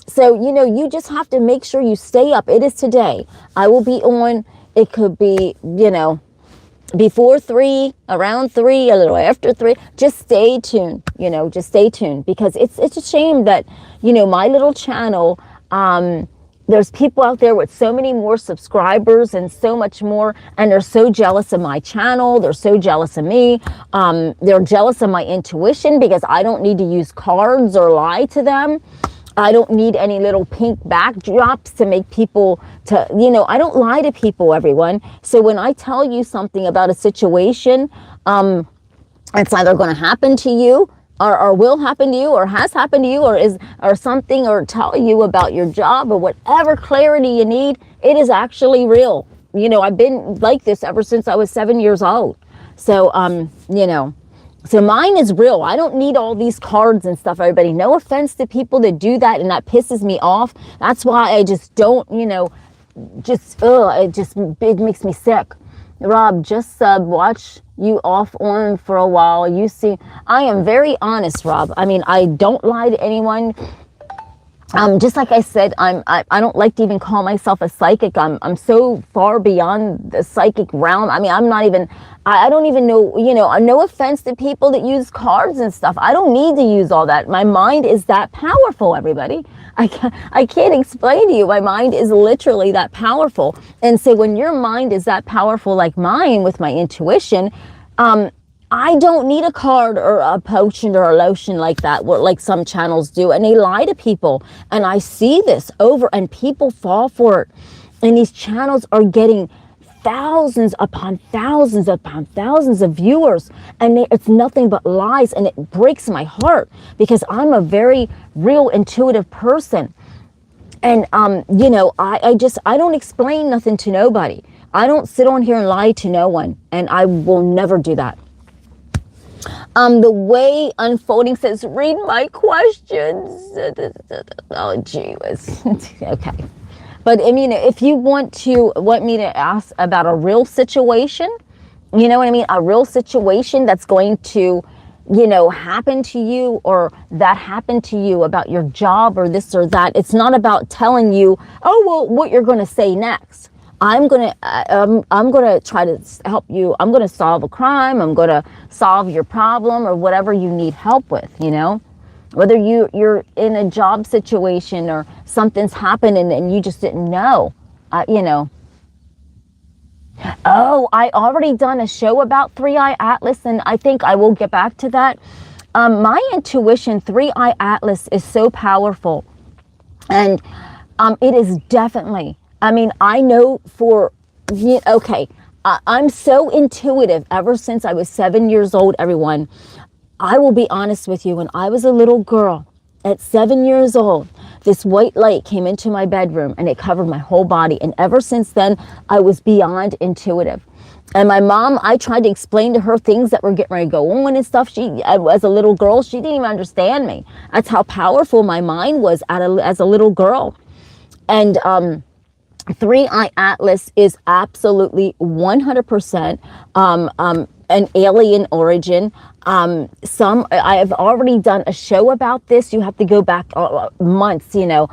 So, you know, you just have to make sure you stay up. It is today. I will be on. It could be, you know, before 3, around 3, a little after 3. Just stay tuned, you know, just stay tuned, because it's a shame that, you know, my little channel, there's people out there with so many more subscribers and so much more, and they're so jealous of my channel. They're so jealous of me. They're jealous of my intuition because I don't need to use cards or lie to them. I don't need any little pink backdrops to make people to, you know, I don't lie to people, everyone. So when I tell you something about a situation, it's either going to happen to you or will happen to you or has happened to you or something, or tell you about your job or whatever clarity you need. It is actually real. You know, I've been like this ever since I was 7 years old. So, you know, so mine is real. I don't need all these cards and stuff, everybody. No offense to people that do that, and that pisses me off. That's why I just don't, you know, it makes me sick. Rob, just watch you off on for a while. You see, I am very honest, Rob. I mean, I don't lie to anyone. Just like I said, I don't like to even call myself a psychic. I'm so far beyond the psychic realm. I mean, I'm not even, I don't even know, you know, no offense to people that use cards and stuff. I don't need to use all that. My mind is that powerful, everybody. I can't explain to you. My mind is literally that powerful. And so when your mind is that powerful like mine with my intuition, I don't need a card or a potion or a lotion like that, like some channels do. And they lie to people. And I see this over, and people fall for it. And these channels are getting thousands upon thousands upon thousands of viewers. And it's nothing but lies. And it breaks my heart because I'm a very real intuitive person. And, you know, I don't explain nothing to nobody. I don't sit on here and lie to no one. And I will never do that. The way unfolding says, read my questions. Oh, gee whiz. Okay. But I mean, if you want me to ask about a real situation, you know what I mean? A real situation that's going to, you know, happen to you, or that happened to you about your job or this or that. It's not about telling you, oh, well, what you're going to say next. I'm gonna try to help you. I'm gonna solve a crime. I'm gonna solve your problem or whatever you need help with. You know, whether you're in a job situation or something's happening and you just didn't know. You know. Oh, I already done a show about 3IATLAS, and I think I will get back to that. My intuition, 3IATLAS, is so powerful, and it is definitely. I mean, I know okay, I'm so intuitive ever since I was 7 years old, everyone. I will be honest with you. When I was a little girl at 7 years old, this white light came into my bedroom and it covered my whole body. And ever since then, I was beyond intuitive. And my mom, I tried to explain to her things that were getting ready to go on and stuff. As a little girl, she didn't even understand me. That's how powerful my mind was as a little girl. And, 3IATLAS is absolutely 100% an alien origin. I have already done a show about this. You have to go back months, you know.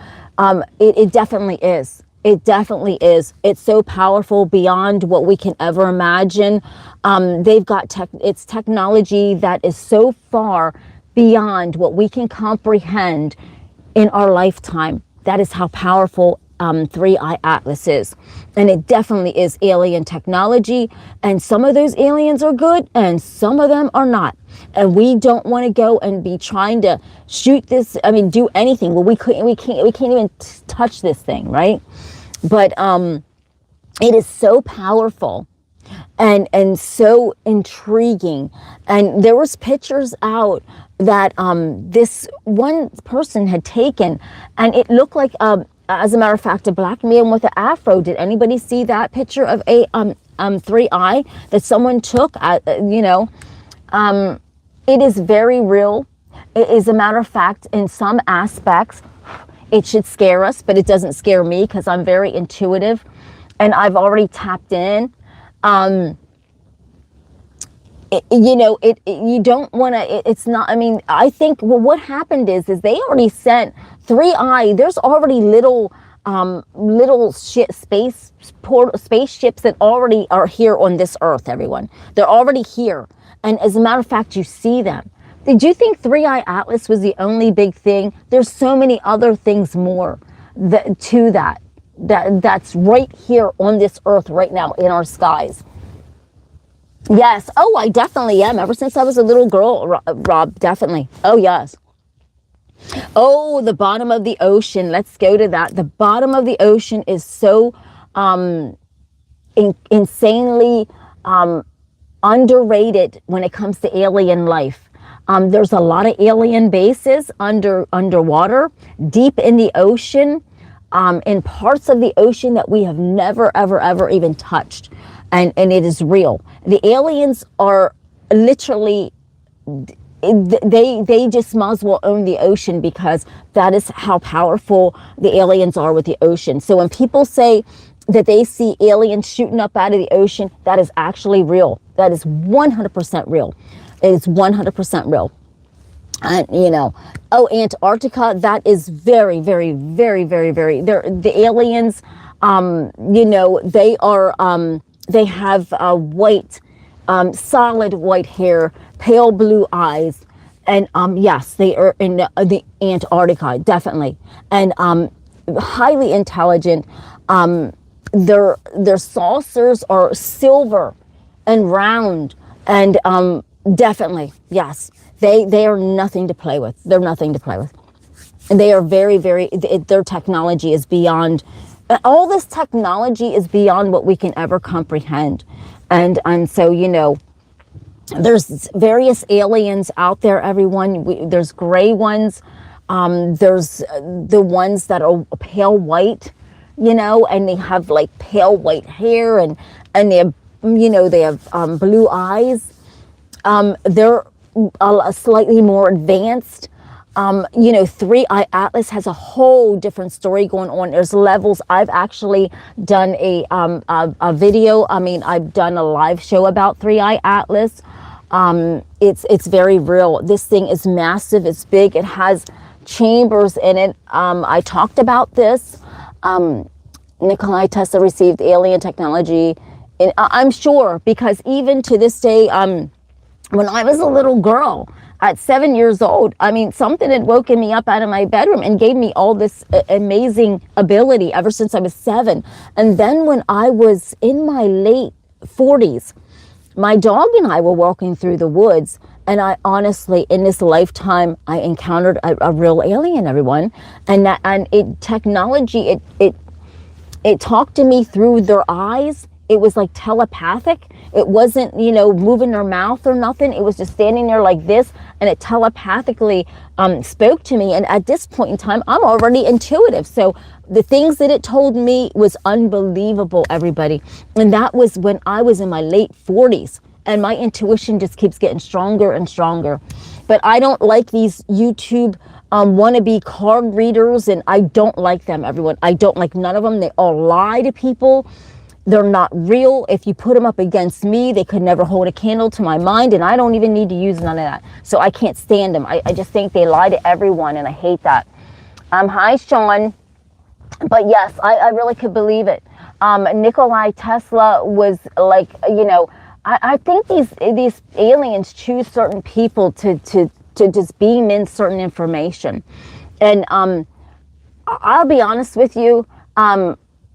It definitely is. It definitely is. It's so powerful beyond what we can ever imagine. They've got it's technology that is so far beyond what we can comprehend in our lifetime. That is how powerful 3IATLAS is. And it definitely is alien technology. And some of those aliens are good and some of them are not. And we don't want to go and be trying to shoot this, I mean, do anything. Well, we can't even touch this thing, right? But it is so powerful. and so intriguing. And there was pictures out that this one person had taken, and it looked like, as a matter of fact, a black man with an afro. Did anybody see that picture of a 3I that someone took? It is very real. It is a matter of fact, in some aspects, it should scare us, but it doesn't scare me because I'm very intuitive and I've already tapped in. You don't want to, it's not, I mean, I think, well, what happened is they already sent 3I, there's already little spaceships that already are here on this earth, everyone. They're already here. And as a matter of fact, you see them. Did you think 3IATLAS was the only big thing? There's so many other things more that's right here on this earth right now in our skies. Yes. Oh, I definitely am. Ever since I was a little girl, Rob, definitely. Oh, yes. Oh, the bottom of the ocean. Let's go to that. The bottom of the ocean is so insanely underrated when it comes to alien life. There's a lot of alien bases underwater, deep in the ocean, in parts of the ocean that we have never, ever even touched. And it is real. The aliens are literally, they just might as well own the ocean, because that is how powerful the aliens are with the ocean. So when people say that they see aliens shooting up out of the ocean, that is actually real. That is 100% real. It is 100% real. And, Antarctica, that is very, very, very, very, very, the aliens, they are, they have white, solid white hair, pale blue eyes. And, yes, they are in the Antarctica, definitely. And, highly intelligent. Their saucers are silver and round, and, definitely, yes. They are nothing to play with. They're nothing to play with. And they are very, very, their technology is beyond, all this technology is beyond what we can ever comprehend. And so, there's various aliens out there, everyone. There's gray ones. There's the ones that are pale white, and they have like pale white hair, and they have, they have blue eyes. They're slightly more advanced. 3IATLAS has a whole different story going on. There's levels. I've actually done a video. I mean, I've done a live show about 3IATLAS. It's very real. This thing is massive. It's big. It has chambers in it. I talked about this. Nikola Tesla received alien technology. And I'm sure, because even to this day, when I was a little girl at 7 years old, I mean, something had woken me up out of my bedroom and gave me all this amazing ability ever since I was 7. And then when I was in my late 40s, my dog and I were walking through the woods, and I honestly, in this lifetime, I encountered a real alien, everyone. Technology talked to me through their eyes. It was like telepathic. It wasn't, moving their mouth or nothing. It was just standing there like this, and it telepathically spoke to me. And at this point in time, I'm already intuitive. So the things that it told me was unbelievable, everybody. And that was when I was in my late 40s. And my intuition just keeps getting stronger and stronger. But I don't like these YouTube wannabe card readers, and I don't like them, everyone. I don't like none of them. They all lie to people. They're not real. If you put them up against me, they could never hold a candle to my mind, and I don't even need to use none of that. So I can't stand them. I just think they lie to everyone, and I hate that. Hi, Sean. But yes, I really could believe it. Nikola Tesla was like, I think these aliens choose certain people to just beam in certain information. And I'll be honest with you,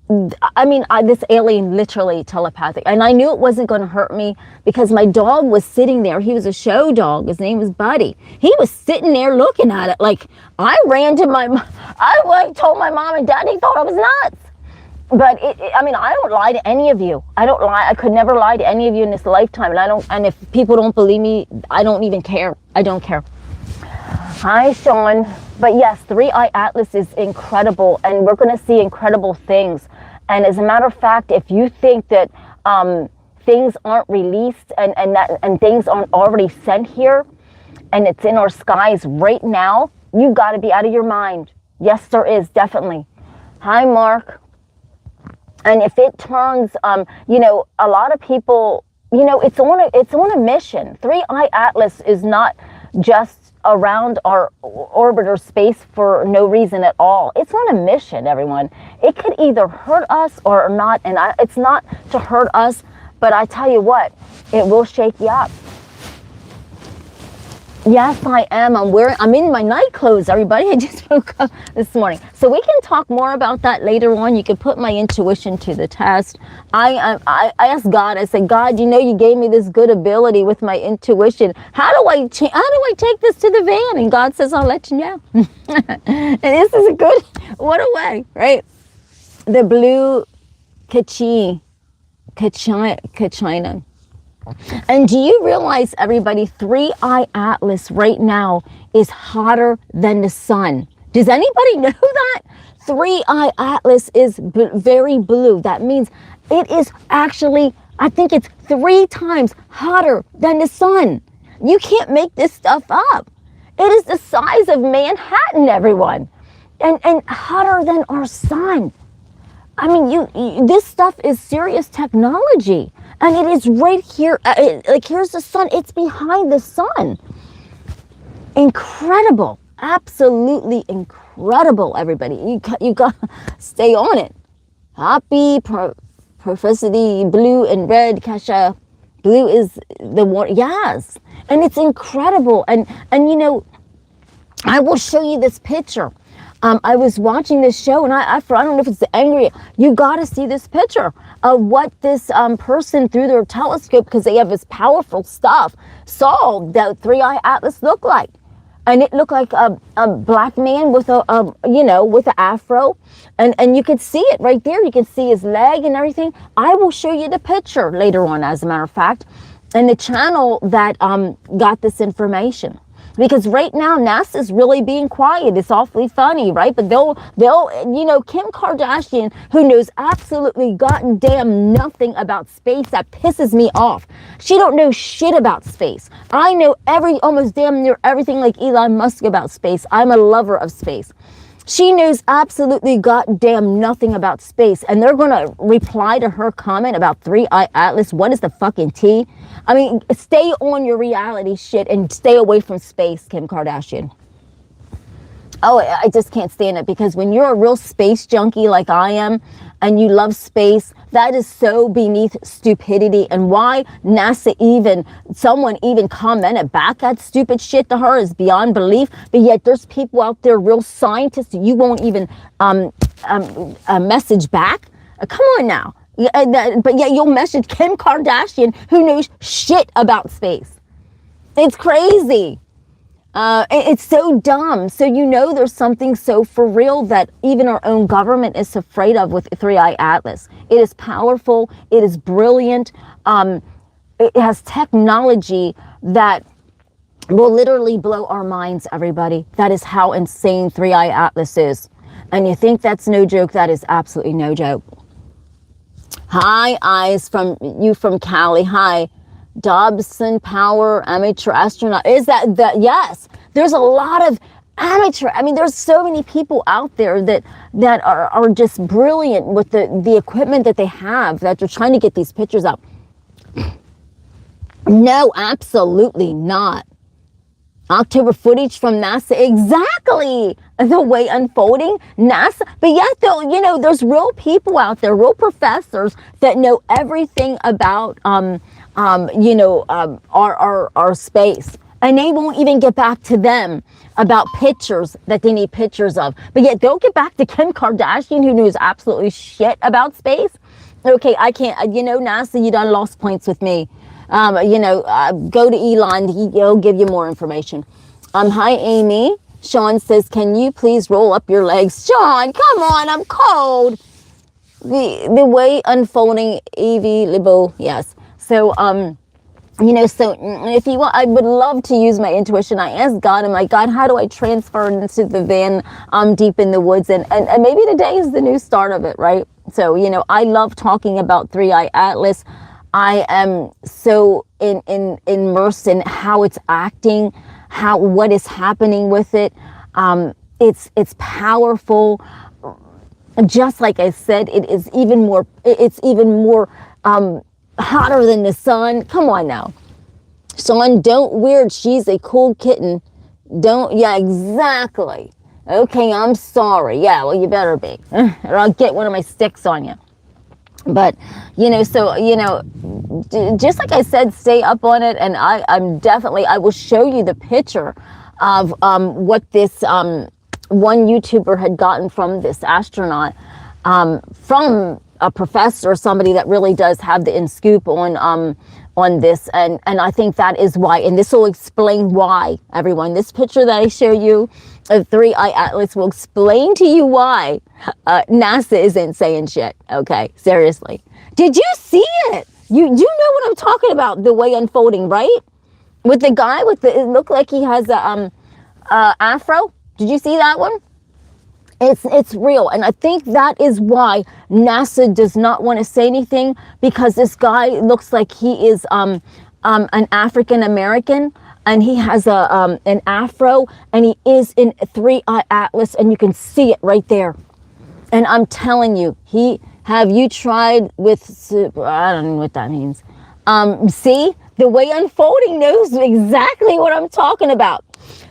this alien literally telepathic, and I knew it wasn't going to hurt me because my dog was sitting there. He was a show dog. His name was Buddy. He was sitting there looking at it. Like, I ran to I told my mom and dad. They thought I was nuts. But I mean, I don't lie to any of you. I don't lie. I could never lie to any of you in this lifetime. And I don't, and if people don't believe me, I don't even care. I don't care. Hi, Sean. But yes, 3IATLAS is incredible, and we're going to see incredible things. And as a matter of fact, if you think that things aren't released and things aren't already sent here, and it's in our skies right now, you got to be out of your mind. Yes, there is, definitely. Hi, Mark. And if it turns, you know, a lot of people, you know, it's on a mission. 3IATLAS is not just around our orbit or space for no reason at all. It's on a mission, everyone. It could either hurt us or not, and it's not to hurt us, but I tell you what, it will shake you up. Yes, I am. I'm in my night clothes, everybody. I just woke up this morning. So we can talk more about that later on. You can put my intuition to the test. I asked God, I said, God, you know, you gave me this good ability with my intuition. How do I take this to the van? And God says, I'll let you know. And this is a good, what a way, right? The blue Kachina. And do you realize, everybody, 3IATLAS right now is hotter than the sun? Does anybody know that? 3IATLAS is very blue. That means it is actually, I think it's 3 times hotter than the sun. You can't make this stuff up. It is the size of Manhattan, everyone. And hotter than our sun. I mean, this stuff is serious technology. And it is right here, like here's the sun, it's behind the sun. Incredible, absolutely incredible, everybody. You got to stay on it. Happy, Professity, blue and red, CashApp. Blue is the one, yes. And it's incredible. And you know, I will show you this picture. I was watching this show, and I don't know if it's the angry. You got to see this picture of what this person through their telescope, because they have this powerful stuff, saw that 3IATLAS looked like, and it looked like a black man with with an afro, and you could see it right there. You can see his leg and everything. I will show you the picture later on, as a matter of fact, and the channel that got this information. Because right now, NASA's really being quiet. It's awfully funny, right? But they'll, you know, Kim Kardashian, who knows absolutely goddamn nothing about space, that pisses me off. She don't know shit about space. I know almost damn near everything like Elon Musk about space. I'm a lover of space. She knows absolutely goddamn nothing about space, and they're going to reply to her comment about 3IATLAS. What is the fucking tea? I mean, stay on your reality shit and stay away from space, Kim Kardashian. Oh, I just can't stand it, because when you're a real space junkie like I am, and you love space, that is so beneath stupidity. And why NASA someone even commented back that stupid shit to her is beyond belief. But yet there's people out there, real scientists, you won't even message back. Come on now. But yet you'll message Kim Kardashian, who knows shit about space. It's crazy. It's so dumb. So you know there's something so for real that even our own government is afraid of with 3IATLAS. It is powerful. It is brilliant. It has technology that will literally blow our minds, everybody. That is how insane 3IATLAS is. And you think that's no joke? That is absolutely no joke. Hi, Eyes, from Cali. Hi. Dobson Power, amateur astronaut. Is that yes? There's a lot of amateur. I mean, there's so many people out there that are just brilliant with the equipment that they have, that they're trying to get these pictures up. No, absolutely not. October footage from NASA, exactly the way unfolding NASA. But yet, though, you know, there's real people out there, real professors that know everything about our space, and they won't even get back to them about pictures that they need pictures of. But yet they'll get back to Kim Kardashian, who knows absolutely shit about space. Okay, I can't. NASA, you done lost points with me. Go to Elon. He'll give you more information. Hi, Amy. Sean says, can you please roll up your legs? Sean, come on, I'm cold. the way unfolding Evie Libo, yes. So you know, so if you want, I would love to use my intuition. I asked God, I'm like, God, how do I transfer into the van deep in the woods? And maybe today is the new start of it, right? So, you know, I love talking about 3IATLAS. I am so immersed in how it's acting, what is happening with it. It's powerful. Just like I said, it's even more hotter than the sun. Come on now. Son, don't weird. She's a cool kitten. Don't, yeah, exactly. Okay, I'm sorry. Yeah, well, you better be. Or I'll get one of my sticks on you. But, you know, so, you know, just like I said, stay up on it. And I will show you the picture of what this one YouTuber had gotten from this astronaut, from a professor or somebody that really does have the in scoop on this, and I think that is why, and this will explain why, everyone. This picture that I show you of 3IATLAS will explain to you why NASA isn't saying shit. Okay, seriously. Did you see it? You know what I'm talking about, the way unfolding, right? With the guy with the, it looked like he has a afro. Did you see that one? It's real, and I think that is why NASA does not want to say anything, because this guy looks like he is an African American, and he has an afro, and he is in 3IATLAS, and you can see it right there. And I'm telling you, have you tried with, I don't know what that means. See, the way unfolding knows exactly what I'm talking about.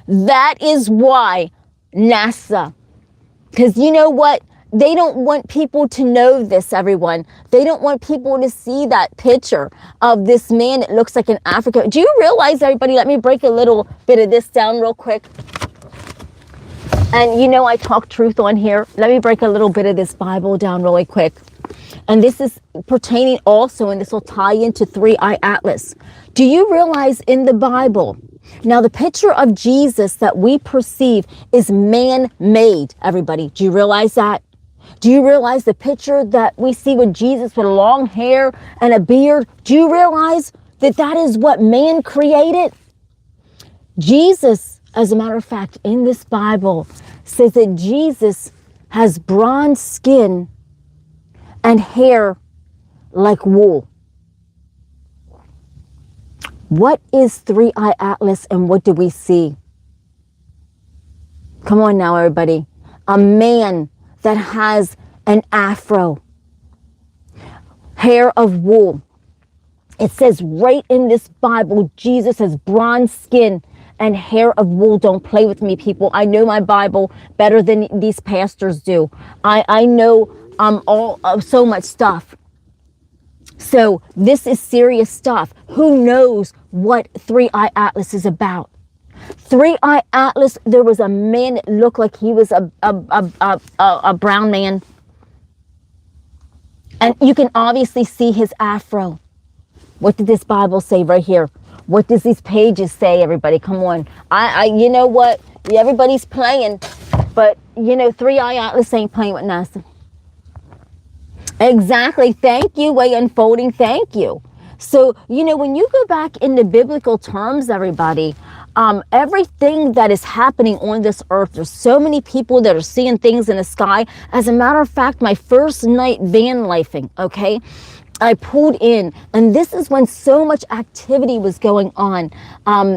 That is why NASA. Because you know what? They don't want people to know this, everyone. They don't want people to see that picture of this man that looks like an African. Do you realize, everybody, let me break a little bit of this down real quick. And you know I talk truth on here. Let me break a little bit of this Bible down really quick. And this is pertaining also, and this will tie into 3IATLAS. Do you realize in the Bible, now the picture of Jesus that we perceive is man-made, everybody. Do you realize that? Do you realize the picture that we see with Jesus with long hair and a beard? Do you realize that that is what man created? Jesus, as a matter of fact, in this Bible, says that Jesus has bronze skin and hair like wool. What is 3IATLAS and what do we see? Come on now, everybody. A man that has an afro, hair of wool. It says right in this Bible, Jesus has bronze skin and hair of wool. Don't play with me, people. I know my Bible better than these pastors do. I know all so much stuff. So this is serious stuff. Who knows what 3IATLAS is about? 3IATLAS, there was a man that looked like he was a brown man. And you can obviously see his afro. What did this Bible say right here? What does these pages say, everybody? Come on. You know what? Everybody's playing. But, you know, 3IATLAS ain't playing with NASA. Exactly. Thank you, way unfolding. Thank you. So, you know, when you go back into biblical terms, everybody, everything that is happening on this earth, there's so many people that are seeing things in the sky. As a matter of fact, my first night van lifing, okay, I pulled in, and this is when so much activity was going on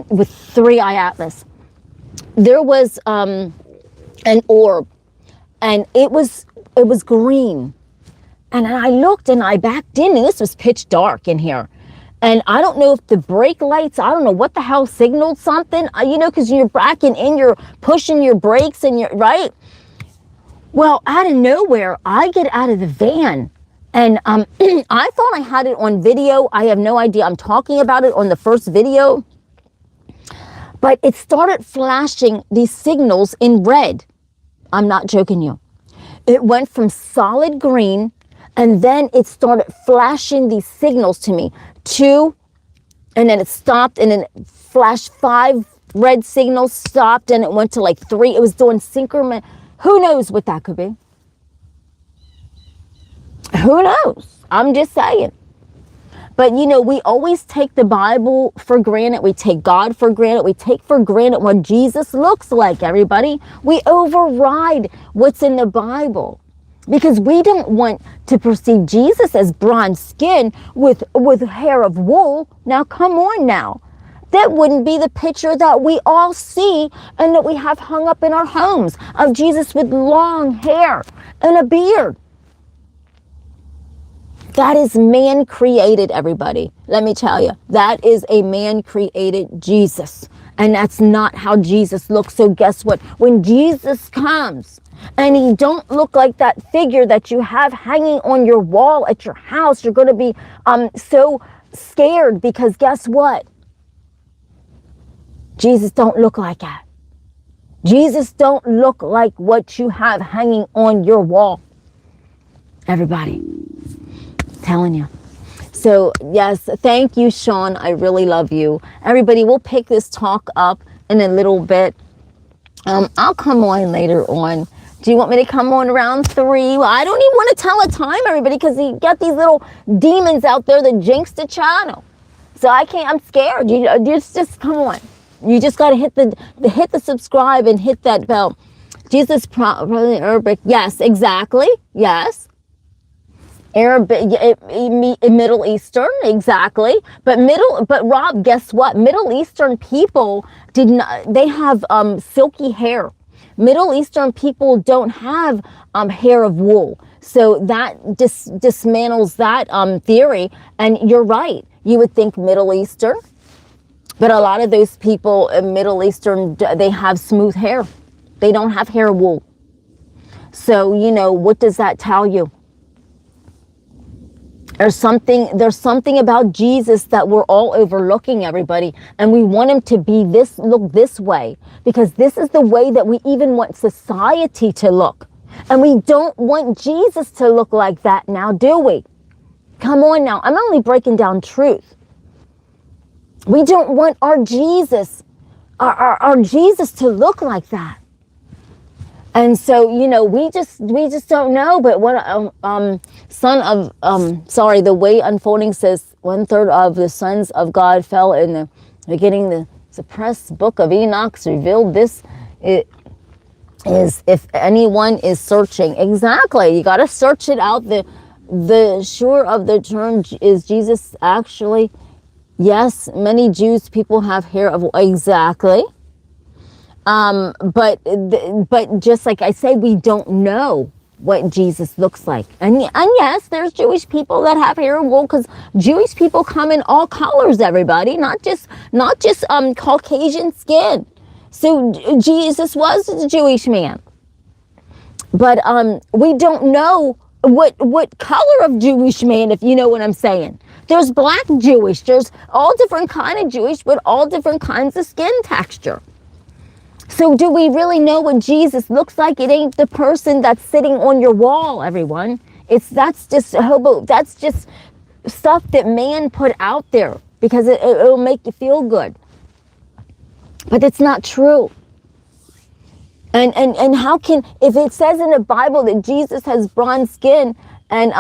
with 3IATLAS. There was an orb, and it was green. And I looked and I backed in, and this was pitch dark in here. And I don't know if the brake lights, I don't know what the hell signaled something, you know, because you're backing in, you're pushing your brakes and you're, right? Well, out of nowhere, I get out of the van. And I thought I had it on video. I have no idea. I'm talking about it on the first video. But it started flashing these signals in red. I'm not joking you. It went from solid green, and then it started flashing these signals to me. 2, and then it stopped, and then it flashed 5 red signals, stopped, and it went to like 3. It was doing synchronous. Who knows what that could be? Who knows? I'm just saying. But, you know, we always take the Bible for granted. We take God for granted. We take for granted what Jesus looks like, everybody. We override what's in the Bible because we don't want to perceive Jesus as bronze skin with hair of wool. Now, come on now. That wouldn't be the picture that we all see and that we have hung up in our homes of Jesus with long hair and a beard. That is man-created, everybody. Let me tell you, that is a man-created Jesus. And that's not how Jesus looks. So guess what? When Jesus comes and he don't look like that figure that you have hanging on your wall at your house, you're going to be so scared because guess what? Jesus don't look like that. Jesus don't look like what you have hanging on your wall. Everybody. Telling you. So yes, thank you, Sean. I really love you. Everybody, we'll pick this talk up in a little bit. I'll come on later on. Do you want me to come on around 3? Well, I don't even want to tell a time, everybody, because you got these little demons out there that jinx the channel. So I can't. I'm scared. You just come on. You just got to hit the subscribe and hit that bell. Jesus, probably Arabic. Yes, exactly. Yes. Arabic, Middle Eastern, exactly. But Rob, guess what? Middle Eastern people they have silky hair. Middle Eastern people don't have hair of wool. So that dismantles that theory. And you're right. You would think Middle Eastern. But a lot of those people in Middle Eastern, they have smooth hair. They don't have hair of wool. So, you know, what does that tell you? There's something about Jesus that we're all overlooking, everybody. And we want him to look this way, because this is the way that we even want society to look. And we don't want Jesus to look like that now, do we? Come on now. I'm only breaking down truth. We don't want our Jesus, our Jesus to look like that. And so, you know, we just don't know. But what the way unfolding says 1/3 of the sons of God fell in the beginning. The suppressed book of Enoch revealed this. It is, if anyone is searching, exactly. You got to search it out. The sure of the term is Jesus actually. Yes, many Jews people have hair of exactly. But just like I say, we don't know what Jesus looks like. And yes, there's Jewish people that have hair of wool, because Jewish people come in all colors, everybody, not just Caucasian skin. So Jesus was a Jewish man. But we don't know what color of Jewish man, if you know what I'm saying. There's black Jewish, there's all different kind of Jewish, but all different kinds of skin texture. So do we really know what Jesus looks like? It ain't the person that's sitting on your wall, everyone. That's just stuff that man put out there because it'll make you feel good. But it's not true. And how can, if it says in the Bible that Jesus has bronze skin and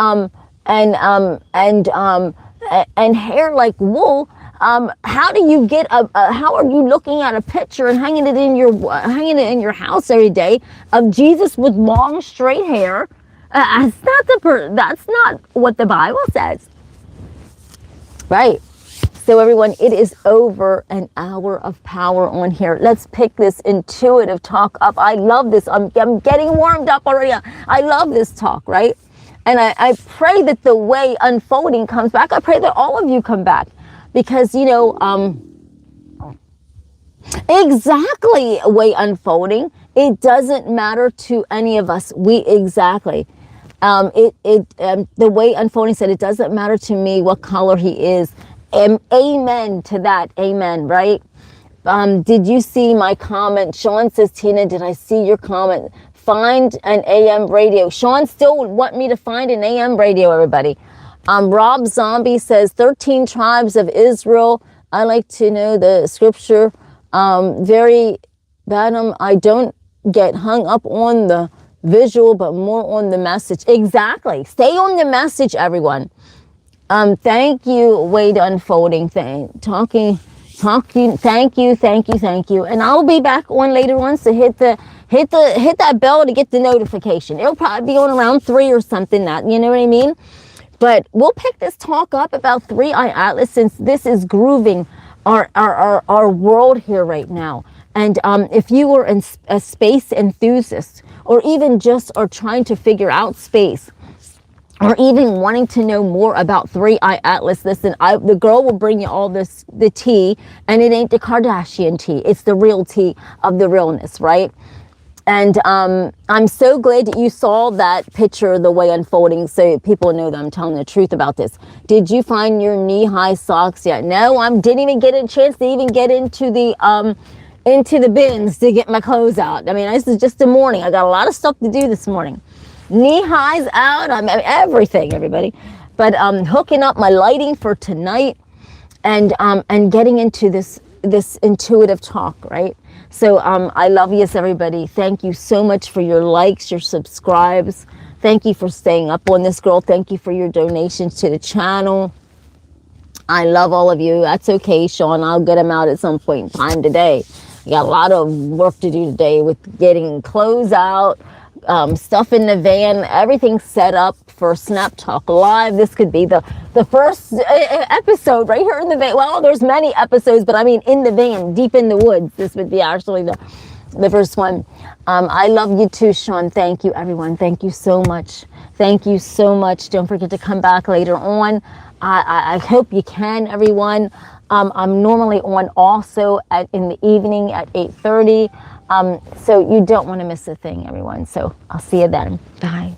hair like wool, how do you get how are you looking at a picture and hanging it in your house every day of Jesus with long straight hair? That's not what the Bible says, right? So everyone, it is over an hour of power on here. Let's pick this intuitive talk up. I love this. I'm getting warmed up already. I love this talk, right? And I pray that the way unfolding comes back. I pray that all of you come back. Because, you know, exactly way unfolding, it doesn't matter to any of us. The way unfolding said, it doesn't matter to me what color he is. Amen to that. Amen, right? Did you see my comment? Sean says, Tina, did I see your comment? Find an AM radio. Sean still would want me to find an AM radio, everybody. Rob Zombie says 13 tribes of Israel. I like to know the scripture. Very bad. I don't get hung up on the visual, but more on the message. Exactly. Stay on the message, everyone. Thank you, Wade Unfolding thing. Talking, thank you. And I'll be back on later on, so hit that bell to get the notification. It'll probably be on around 3 or something, that, you know what I mean? But we'll pick this talk up about 3IATLAS, since this is grooving our world here right now. And if you were a space enthusiast, or even just are trying to figure out space, or even wanting to know more about 3IATLAS, listen, the girl will bring you all the tea, and it ain't the Kardashian tea. It's the real tea of the realness, right? And I'm so glad that you saw that picture the way unfolding, so people know that I'm telling the truth about this. Did you find your knee-high socks yet? No, I didn't even get a chance to even get into the bins to get my clothes out. I mean, this is just the morning. I got a lot of stuff to do this morning. Knee highs out, I mean, everything, everybody. But hooking up my lighting for tonight, and getting into this intuitive talk, right? So I love you, everybody. Thank you so much for your likes, your subscribes. Thank you for staying up on this, girl. Thank you for your donations to the channel. I love all of you. That's okay, Sean. I'll get them out at some point in time today. I got a lot of work to do today with getting clothes out, stuff in the van, everything set up for Snap Talk Live. This could be the first episode right here in the van. Well, there's many episodes, but I mean in the van, deep in the woods. This would be actually the first one. I love you too, Sean. Thank you, everyone. Thank you so much. Thank you so much. Don't forget to come back later on. I hope you can, everyone. I'm normally on also in the evening at 8:30. So you don't want to miss a thing, everyone. So I'll see you then. Bye.